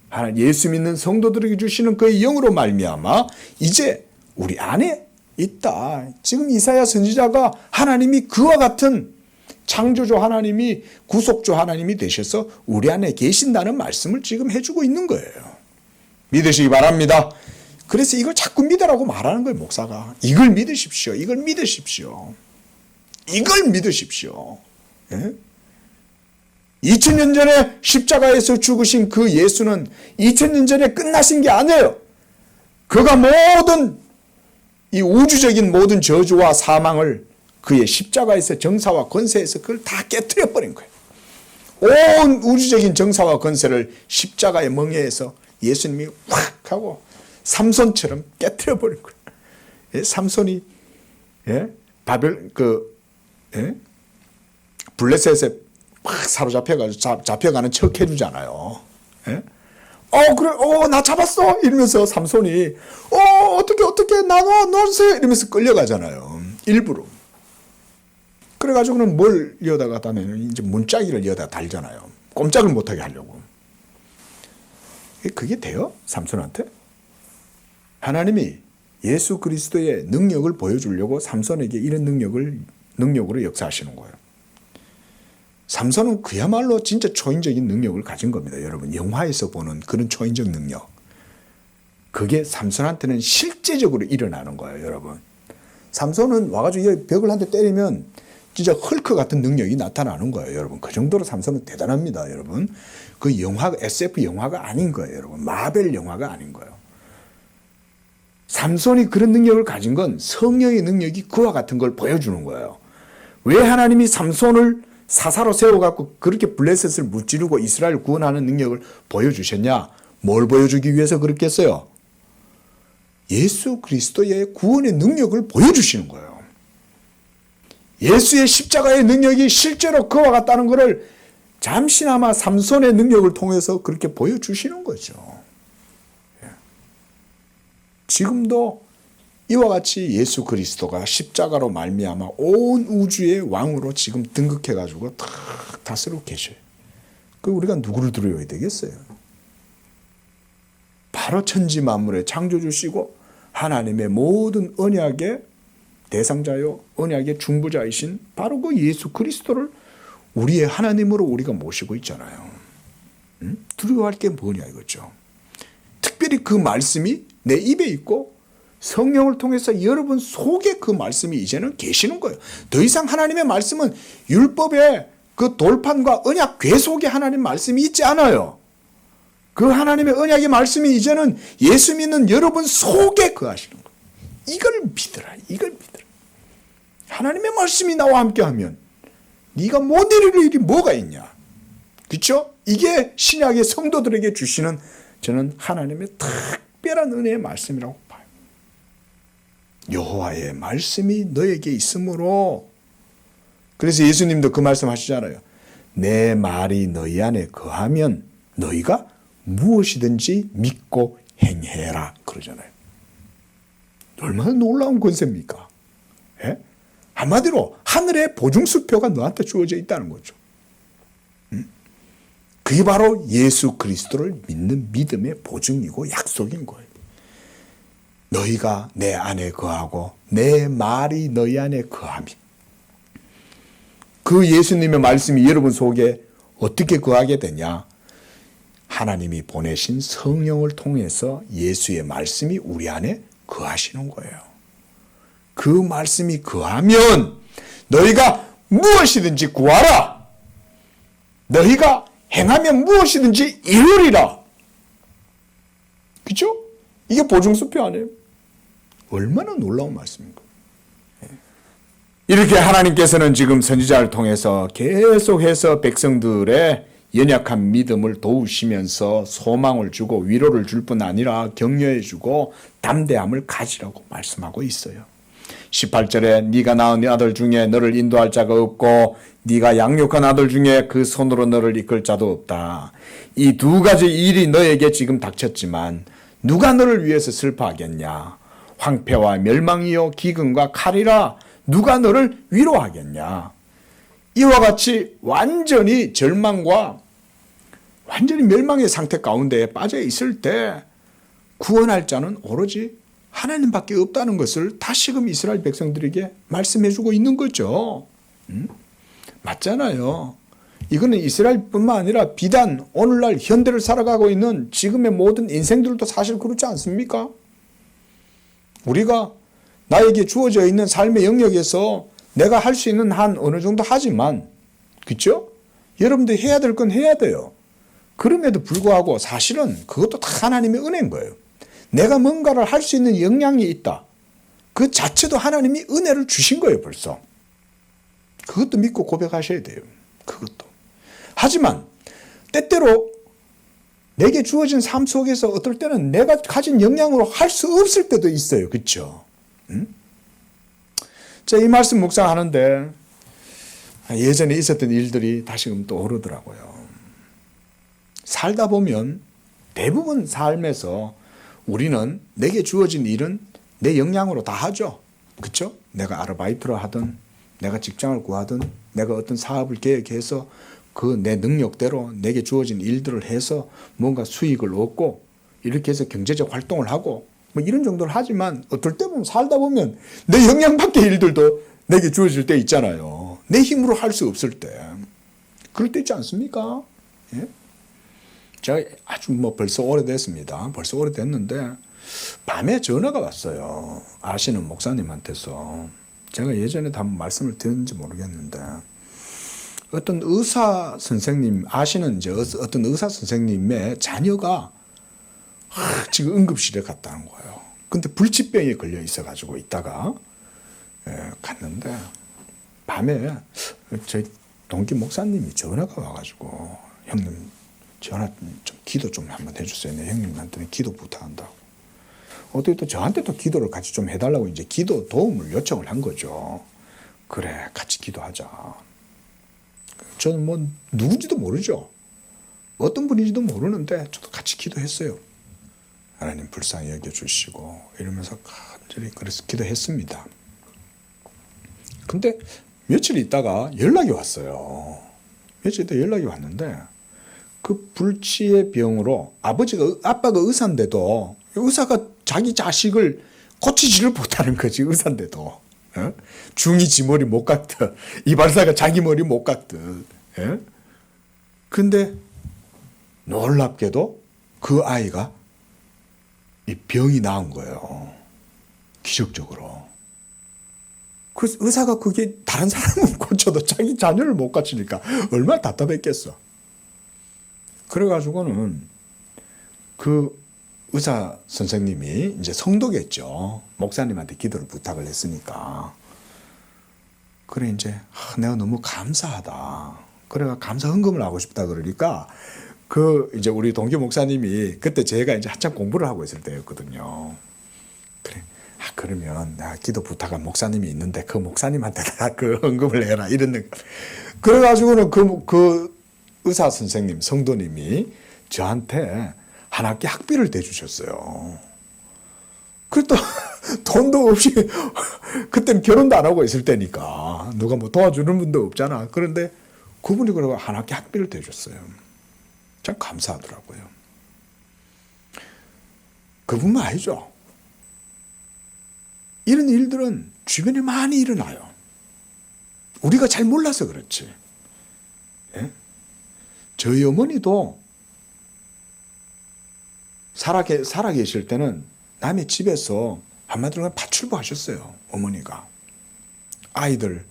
하나님 예수 믿는 성도들에게 주시는 그의 영으로 말미암아 이제 우리 안에 있다. 지금 이사야 선지자가 하나님이 그와 같은 창조주 하나님이 구속주 하나님이 되셔서 우리 안에 계신다는 말씀을 지금 해주고 있는 거예요. 믿으시기 바랍니다. 그래서 이걸 자꾸 믿으라고 말하는 거예요, 목사가. 이걸 믿으십시오. 이걸 믿으십시오. 이걸 믿으십시오. 예? 2000년 전에 십자가에서 죽으신 그 예수는 2000년 전에 끝나신 게 아니에요. 그가 모든 이 우주적인 모든 저주와 사망을 그의 십자가에서 정사와 권세에서 그걸 다 깨트려 버린 거예요. 온 우주적인 정사와 권세를 십자가의 멍에에서 예수님이 확 하고 삼손처럼 깨트려 버린 거예요. 예? 삼손이 블레셋에 막 사로잡혀가지고 잡혀가는 척 해주잖아요. 예? 그래, 나 잡았어! 이러면서 삼손이, 어떻게, 놓으세요! 이러면서 끌려가잖아요. 일부러. 그래가지고는 뭘 이어다가 다면 이제 문짝이를 이어다 달잖아요. 꼼짝을 못하게 하려고. 그게 돼요? 삼손한테? 하나님이 예수 그리스도의 능력을 보여주려고 삼손에게 이런 능력으로 역사하시는 거예요. 삼손은 그야말로 진짜 초인적인 능력을 가진 겁니다. 여러분, 영화에서 보는 그런 초인적 능력. 그게 삼손한테는 실제적으로 일어나는 거예요, 여러분. 삼손은 와가지고 벽을 한 대 때리면 진짜 헐크 같은 능력이 나타나는 거예요, 여러분. 그 정도로 삼손은 대단합니다, 여러분. 그 영화가 SF 영화가 아닌 거예요, 여러분. 마벨 영화가 아닌 거예요. 삼손이 그런 능력을 가진 건 성령의 능력이 그와 같은 걸 보여주는 거예요. 왜 하나님이 삼손을 사사로 세워갖고 그렇게 블레셋을 무찌르고 이스라엘을 구원하는 능력을 보여주셨냐? 뭘 보여주기 위해서 그렇겠어요? 예수 그리스도의 구원의 능력을 보여주시는 거예요. 예수의 십자가의 능력이 실제로 그와 같다는 것을 잠시나마 삼손의 능력을 통해서 그렇게 보여주시는 거죠. 지금도 이와 같이 예수 그리스도가 십자가로 말미암아 온 우주의 왕으로 지금 등극해가지고 다 다스리고 계셔요. 그 우리가 누구를 두려워해야 되겠어요? 바로 천지 만물의 창조주시고 하나님의 모든 언약의 대상자요 언약의 중보자이신 바로 그 예수 그리스도를 우리의 하나님으로 우리가 모시고 있잖아요. 두려워할 게 뭐냐 이거죠. 특별히 그 말씀이 내 입에 있고 성령을 통해서 여러분 속에 그 말씀이 이제는 계시는 거예요. 더 이상 하나님의 말씀은 율법의 그 돌판과 언약 궤 속에 하나님 말씀이 있지 않아요. 그 하나님의 언약의 말씀이 이제는 예수 믿는 여러분 속에 거하시는 거예요. 이걸 믿으라. 이걸 믿으라. 하나님의 말씀이 나와 함께하면 네가 못 이룰 일이 뭐가 있냐. 그렇죠? 이게 신약의 성도들에게 주시는 저는 하나님의 특별한 은혜의 말씀이라고 봐요. 여호와의 말씀이 너에게 있으므로 그래서 예수님도 그 말씀 하시잖아요. 내 말이 너희 안에 거하면 너희가 무엇이든지 믿고 행해라 그러잖아요. 얼마나 놀라운 권세입니까? 예? 한마디로 하늘의 보증수표가 너한테 주어져 있다는 거죠. 그게 바로 예수 그리스도를 믿는 믿음의 보증이고 약속인 거예요. 너희가 내 안에 거하고 내 말이 너희 안에 거하면 그 예수님의 말씀이 여러분 속에 어떻게 거하게 되냐? 하나님이 보내신 성령을 통해서 예수의 말씀이 우리 안에 거하시는 거예요. 그 말씀이 거하면 너희가 무엇이든지 구하라. 너희가 행하면 무엇이든지 이루리라. 그렇죠? 이게 보증수표 아니에요? 얼마나 놀라운 말씀인가. 이렇게 하나님께서는 지금 선지자를 통해서 계속해서 백성들의 연약한 믿음을 도우시면서 소망을 주고 위로를 줄 뿐 아니라 격려해 주고 담대함을 가지라고 말씀하고 있어요. 18절에 네가 낳은 아들 중에 너를 인도할 자가 없고 네가 양육한 아들 중에 그 손으로 너를 이끌 자도 없다. 이 두 가지 일이 너에게 지금 닥쳤지만 누가 너를 위해서 슬퍼하겠냐. 황폐와 멸망이요 기근과 칼이라 누가 너를 위로하겠냐. 이와 같이 완전히 절망과 완전히 멸망의 상태 가운데 빠져 있을 때 구원할 자는 오로지 하나님밖에 없다는 것을 다시금 이스라엘 백성들에게 말씀해주고 있는 거죠. 맞잖아요. 이거는 이스라엘뿐만 아니라 비단 오늘날 현대를 살아가고 있는 지금의 모든 인생들도 사실 그렇지 않습니까? 우리가 나에게 주어져 있는 삶의 영역에서 내가 할 수 있는 한 어느 정도 하지만 그렇죠? 여러분들이 해야 될 건 해야 돼요. 그럼에도 불구하고 사실은 그것도 다 하나님의 은혜인 거예요. 내가 뭔가를 할 수 있는 역량이 있다. 그 자체도 하나님이 은혜를 주신 거예요, 벌써. 그것도 믿고 고백하셔야 돼요. 그것도. 하지만 때때로 내게 주어진 삶 속에서 어떨 때는 내가 가진 역량으로 할 수 없을 때도 있어요. 그렇죠? 자, 이 말씀 묵상하는데 예전에 있었던 일들이 다시금 또 오르더라고요. 살다 보면 대부분 삶에서 우리는 내게 주어진 일은 내 역량으로 다 하죠. 그렇죠? 내가 아르바이트를 하든 내가 직장을 구하든 내가 어떤 사업을 계획해서 그 내 능력대로 내게 주어진 일들을 해서 뭔가 수익을 얻고 이렇게 해서 경제적 활동을 하고 뭐 이런 정도를 하지만 어떨 때 보면 살다 보면 내 역량 밖의 일들도 내게 주어질 때 있잖아요. 내 힘으로 할 수 없을 때. 그럴 때 있지 않습니까? 예? 제가 아주 벌써 오래됐습니다. 벌써 오래됐는데 밤에 전화가 왔어요. 아시는 목사님한테서. 제가 예전에도 한번 말씀을 드렸는지 모르겠는데 어떤 의사 선생님 아시는 이제 어떤 의사 선생님의 자녀가 지금 응급실에 갔다는 거예요. 근데 불치병에 걸려 있어가지고 있다가 갔는데 밤에 저희 동기 목사님이 전화가 와가지고 형님 전화 좀 기도 좀 한번 해주세요. 네, 형님한테 기도 부탁한다고. 어떻게 또 저한테도 기도를 같이 좀 해달라고 이제 기도 도움을 요청을 한 거죠. 그래 같이 기도하자. 저는 뭐 누군지도 모르죠. 어떤 분인지도 모르는데 저도 같이 기도했어요. 하나님 불쌍히 여겨주시고 이러면서 간절히 그래서 기도했습니다. 근데 며칠 있다가 연락이 왔어요. 며칠 있다 연락이 왔는데 그 불치의 병으로 아빠가 의사인데도 의사가 자기 자식을 고치지를 못하는 거지. 의사인데도 중이 지 머리 못 깎듯 이발사가 자기 머리 못 깎듯. 근데 놀랍게도 그 아이가 이 병이 나은 거예요. 기적적으로. 그래서 의사가 그게 다른 사람은 고쳐도 자기 자녀를 못 고치니까 얼마나 답답했겠어. 그래가지고는 그 의사 선생님이 이제 성도겠죠. 목사님한테 기도를 부탁을 했으니까. 그래 이제 내가 너무 감사하다. 그래가 감사 헌금을 하고 싶다 그러니까 그 이제 우리 동기 목사님이 그때 제가 이제 한참 공부를 하고 있을 때였거든요. 그래. 그러면 내가 기도 부탁한 목사님이 있는데 그 목사님한테 그 헌금을 해라 이랬는. 그래가지고는 그 의사 선생님 성도님이 저한테 한 학기 학비를 대주셨어요. 그또 돈도 없이 그때는 결혼도 안 하고 있을 때니까 누가 뭐 도와주는 분도 없잖아. 그런데 그분이 그러고 한 학기 학비를 대줬어요. 참 감사하더라고요. 그분만 아니죠. 이런 일들은 주변에 많이 일어나요. 우리가 잘 몰라서 그렇지. 예? 저희 어머니도 살아계실 때는 남의 집에서 한마디로 파출부 하셨어요. 어머니가. 아이들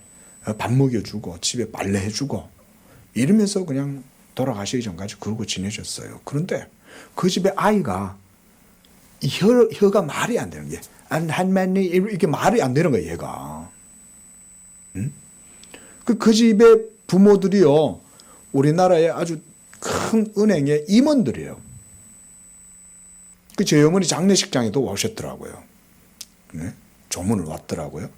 밥 먹여주고 집에 빨래해주고 이러면서 그냥 돌아가시기 전까지 그러고 지내셨어요. 그런데 그 집에 아이가 혀가 말이 안 되는 게 한만니 이렇게 말이 안 되는 거예요. 얘가. 응? 그 집의 부모들이요. 우리나라의 아주 큰 은행의 임원들이에요. 그 저희 어머니 장례식장에도 오셨더라고요. 네? 조문을 왔더라고요.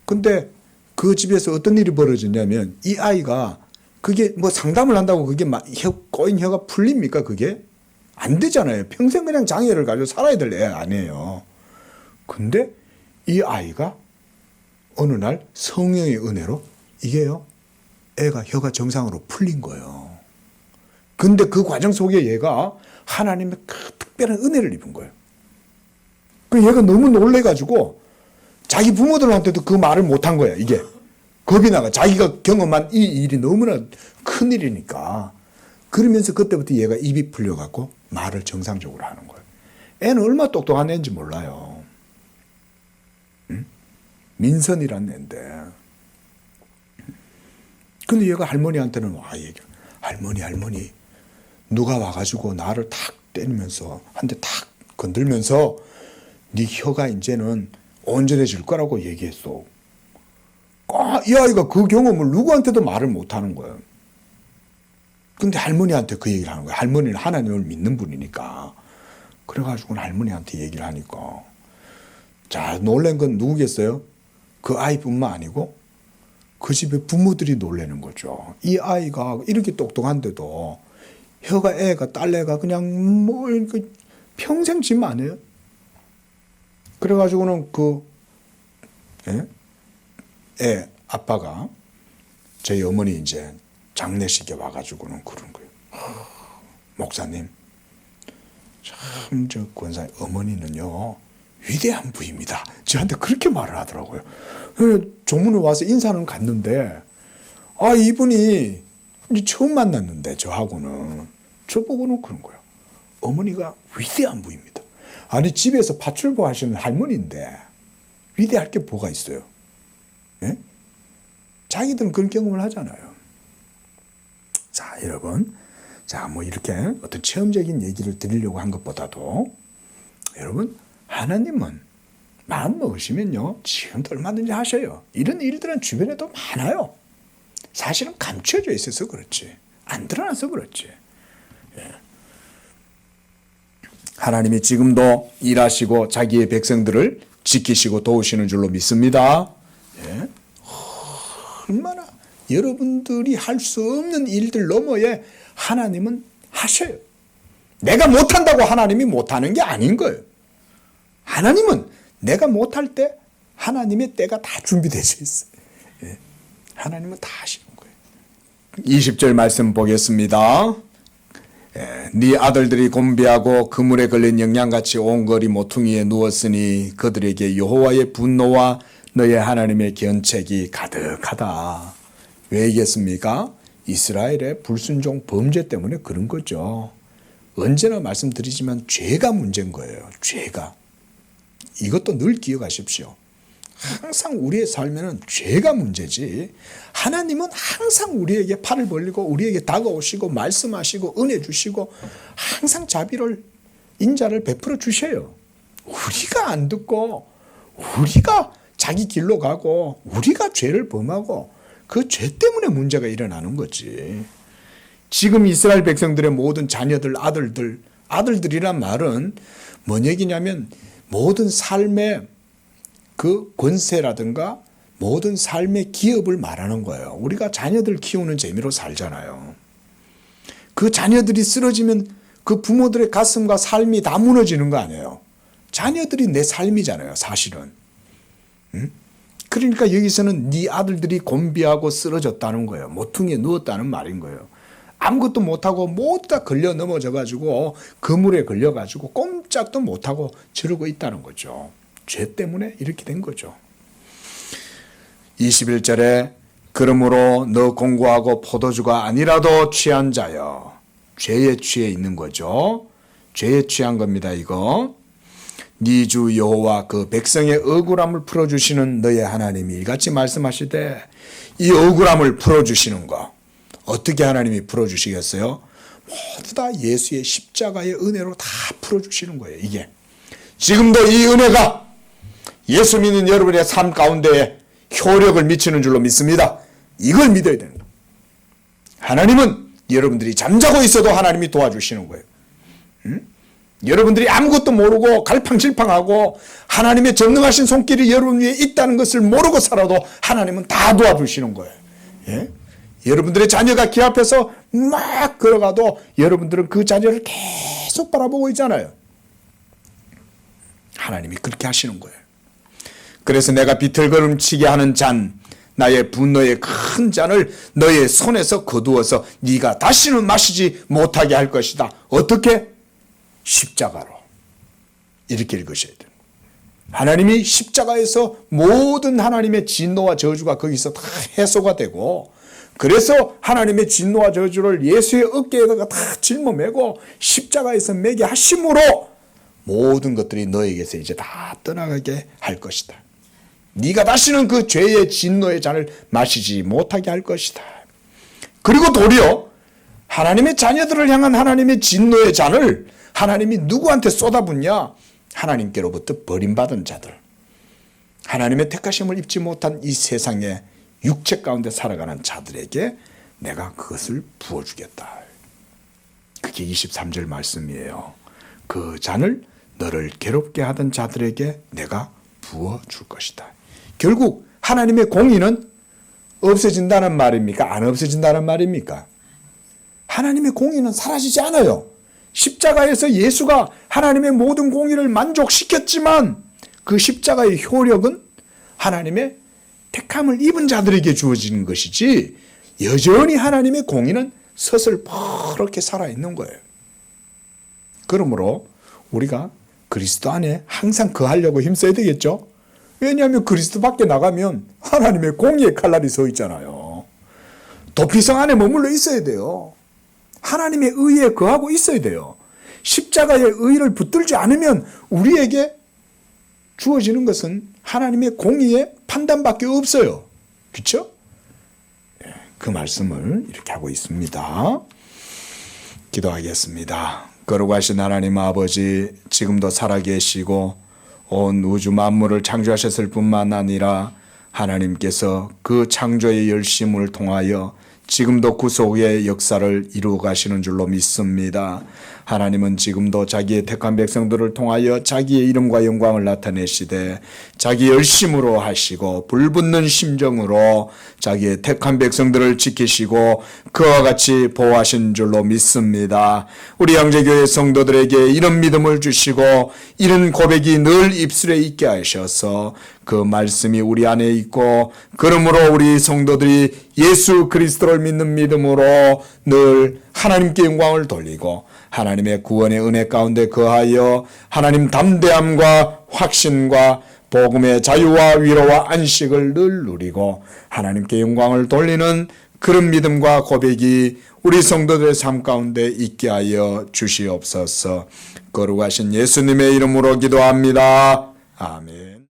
근데 그 집에서 어떤 일이 벌어졌냐면 이 아이가 그게 뭐 상담을 한다고 그게 꼬인 혀가 풀립니까? 그게? 안 되잖아요. 평생 그냥 장애를 가지고 살아야 될 애 아니에요. 근데 이 아이가 어느 날 성령의 은혜로 이게요. 애가 혀가 정상으로 풀린 거예요. 근데 그 과정 속에 얘가 하나님의 그 특별한 은혜를 입은 거예요. 그 얘가 너무 놀래가지고 자기 부모들한테도 그 말을 못한 거야. 이게 겁이 나가. 자기가 경험한 이 일이 너무나 큰 일이니까. 그러면서 그때부터 얘가 입이 풀려갖고 말을 정상적으로 하는 거예요. 애는 얼마나 똑똑한 애인지 몰라요. 응? 민선이란 애인데. 근데 얘가 할머니한테는 와 얘기해. 할머니 누가 와가지고 나를 탁 때리면서 한 대 탁 건들면서 네 혀가 이제는 온전해질 거라고 얘기했어. 이 아이가 그 경험을 누구한테도 말을 못하는 거예요. 근데 할머니한테 그 얘기를 하는 거예요. 할머니는 하나님을 믿는 분이니까. 그래가지고 할머니한테 얘기를 하니까. 자, 놀란 건 누구겠어요? 그 아이뿐만 아니고 그 집의 부모들이 놀라는 거죠. 이 아이가 이렇게 똑똑한데도 애가 딸내가 그냥 뭐 평생 짐 안 해요. 그래가지고는 애 아빠가 저희 어머니 이제 장례식에 와가지고는 그런 거예요. 목사님, 참 저 권사님 어머니는요 위대한 부입니다. 저한테 그렇게 말을 하더라고요. 조문을 와서 인사는 갔는데 이분이 처음 만났는데 저하고는 저보고는 그런 거예요. 어머니가 위대한 부입니다. 아니 집에서 파출부 하시는 할머니인데 위대할 게 뭐가 있어요? 자기들은 그런 경험을 하잖아요. 자, 여러분. 자, 뭐 이렇게 어떤 체험적인 얘기를 드리려고 한 것보다도 여러분, 하나님은 마음 먹으시면요, 지금도 얼마든지 하셔요. 이런 일들은 주변에도 많아요. 사실은 감춰져 있어서 그렇지. 안 드러나서 그렇지. 예. 하나님이 지금도 일하시고 자기의 백성들을 지키시고 도우시는 줄로 믿습니다. 예. 얼마나 여러분들이 할 수 없는 일들 너머에 하나님은 하셔요. 내가 못한다고 하나님이 못하는 게 아닌 거예요. 하나님은 내가 못할 때 하나님의 때가 다 준비되어 있어요. 예. 하나님은 다 하시는 거예요. 20절 말씀 보겠습니다. 네 아들들이 곤비하고 그물에 걸린 영양같이 온 거리 모퉁이에 누웠으니 그들에게 여호와의 분노와 너의 하나님의 견책이 가득하다. 왜이겠습니까? 이스라엘의 불순종 범죄 때문에 그런 거죠. 언제나 말씀드리지만 죄가 문제인 거예요. 죄가. 이것도 늘 기억하십시오. 항상 우리의 삶에는 죄가 문제지 하나님은 항상 우리에게 팔을 벌리고 우리에게 다가오시고 말씀하시고 은혜 주시고 항상 자비를 인자를 베풀어 주셔요. 우리가 안 듣고 우리가 자기 길로 가고 우리가 죄를 범하고 그 죄 때문에 문제가 일어나는 거지. 지금 이스라엘 백성들의 모든 자녀들, 아들들이란 말은 뭔 얘기냐면 모든 삶의 그 권세라든가 모든 삶의 기업을 말하는 거예요. 우리가 자녀들 키우는 재미로 살잖아요. 그 자녀들이 쓰러지면 그 부모들의 가슴과 삶이 다 무너지는 거 아니에요. 자녀들이 내 삶이잖아요, 사실은. 응? 그러니까 여기서는 네 아들들이 곤비하고 쓰러졌다는 거예요. 모퉁이에 누웠다는 말인 거예요. 아무것도 못하고 모두 다 걸려 넘어져가지고 그물에 걸려가지고 꼼짝도 못하고 저러고 있다는 거죠. 죄 때문에 이렇게 된 거죠. 21절에 그러므로 너 공고하고 포도주가 아니라도 취한 자여. 죄에 취해 있는 거죠. 죄에 취한 겁니다. 이거. 네 주 여호와 그 백성의 억울함을 풀어주시는 너의 하나님이 이같이 말씀하시되 이 억울함을 풀어주시는 거. 어떻게 하나님이 풀어주시겠어요? 모두 다 예수의 십자가의 은혜로 다 풀어주시는 거예요. 이게. 지금도 이 은혜가 예수 믿는 여러분의 삶 가운데에 효력을 미치는 줄로 믿습니다. 이걸 믿어야 되는 거예요. 하나님은 여러분들이 잠자고 있어도 하나님이 도와주시는 거예요. 여러분들이 아무것도 모르고 갈팡질팡하고 하나님의 전능하신 손길이 여러분 위에 있다는 것을 모르고 살아도 하나님은 다 도와주시는 거예요. 예? 여러분들의 자녀가 길 앞에서 막 걸어가도 여러분들은 그 자녀를 계속 바라보고 있잖아요. 하나님이 그렇게 하시는 거예요. 그래서 내가 비틀거름치게 하는 잔, 나의 분노의 큰 잔을 너의 손에서 거두어서 네가 다시는 마시지 못하게 할 것이다. 어떻게? 십자가로. 이렇게 읽으셔야 돼요. 하나님이 십자가에서 모든 하나님의 진노와 저주가 거기서 다 해소가 되고 그래서 하나님의 진노와 저주를 예수의 어깨에다가 다 짊어매고 십자가에서 매게 하심으로 모든 것들이 너에게서 이제 다 떠나가게 할 것이다. 네가 다시는 그 죄의 진노의 잔을 마시지 못하게 할 것이다. 그리고 도리어 하나님의 자녀들을 향한 하나님의 진노의 잔을 하나님이 누구한테 쏟아붓냐? 하나님께로부터 버림받은 자들. 하나님의 택하심을 입지 못한 이 세상에 육체 가운데 살아가는 자들에게 내가 그것을 부어주겠다. 그게 23절 말씀이에요. 그 잔을 너를 괴롭게 하던 자들에게 내가 부어줄 것이다. 결국 하나님의 공의는 없어진다는 말입니까? 안 없어진다는 말입니까? 하나님의 공의는 사라지지 않아요. 십자가에서 예수가 하나님의 모든 공의를 만족시켰지만 그 십자가의 효력은 하나님의 택함을 입은 자들에게 주어지는 것이지 여전히 하나님의 공의는 서슬퍼렇게 살아있는 거예요. 그러므로 우리가 그리스도 안에 항상 거하려고 힘써야 되겠죠. 왜냐하면 그리스도 밖에 나가면 하나님의 공의의 칼날이 서 있잖아요. 도피성 안에 머물러 있어야 돼요. 하나님의 의에 거하고 있어야 돼요. 십자가의 의를 붙들지 않으면 우리에게 주어지는 것은 하나님의 공의의 판단밖에 없어요. 그렇죠? 그 말씀을 이렇게 하고 있습니다. 기도하겠습니다. 거룩하신 하나님 아버지, 지금도 살아계시고 온 우주 만물을 창조하셨을 뿐만 아니라 하나님께서 그 창조의 열심을 통하여 지금도 구속의 역사를 이루어 가시는 줄로 믿습니다. 하나님은 지금도 자기의 택한 백성들을 통하여 자기의 이름과 영광을 나타내시되 자기 열심으로 하시고 불붙는 심정으로 자기의 택한 백성들을 지키시고 그와 같이 보호하신 줄로 믿습니다. 우리 양재교회 성도들에게 이런 믿음을 주시고 이런 고백이 늘 입술에 있게 하셔서 그 말씀이 우리 안에 있고 그러므로 우리 성도들이 예수 그리스도를 믿는 믿음으로 늘 하나님께 영광을 돌리고 하나님의 구원의 은혜 가운데 거하여 하나님 담대함과 확신과 복음의 자유와 위로와 안식을 늘 누리고 하나님께 영광을 돌리는 그런 믿음과 고백이 우리 성도들의 삶 가운데 있게 하여 주시옵소서. 거룩하신 예수님의 이름으로 기도합니다. 아멘.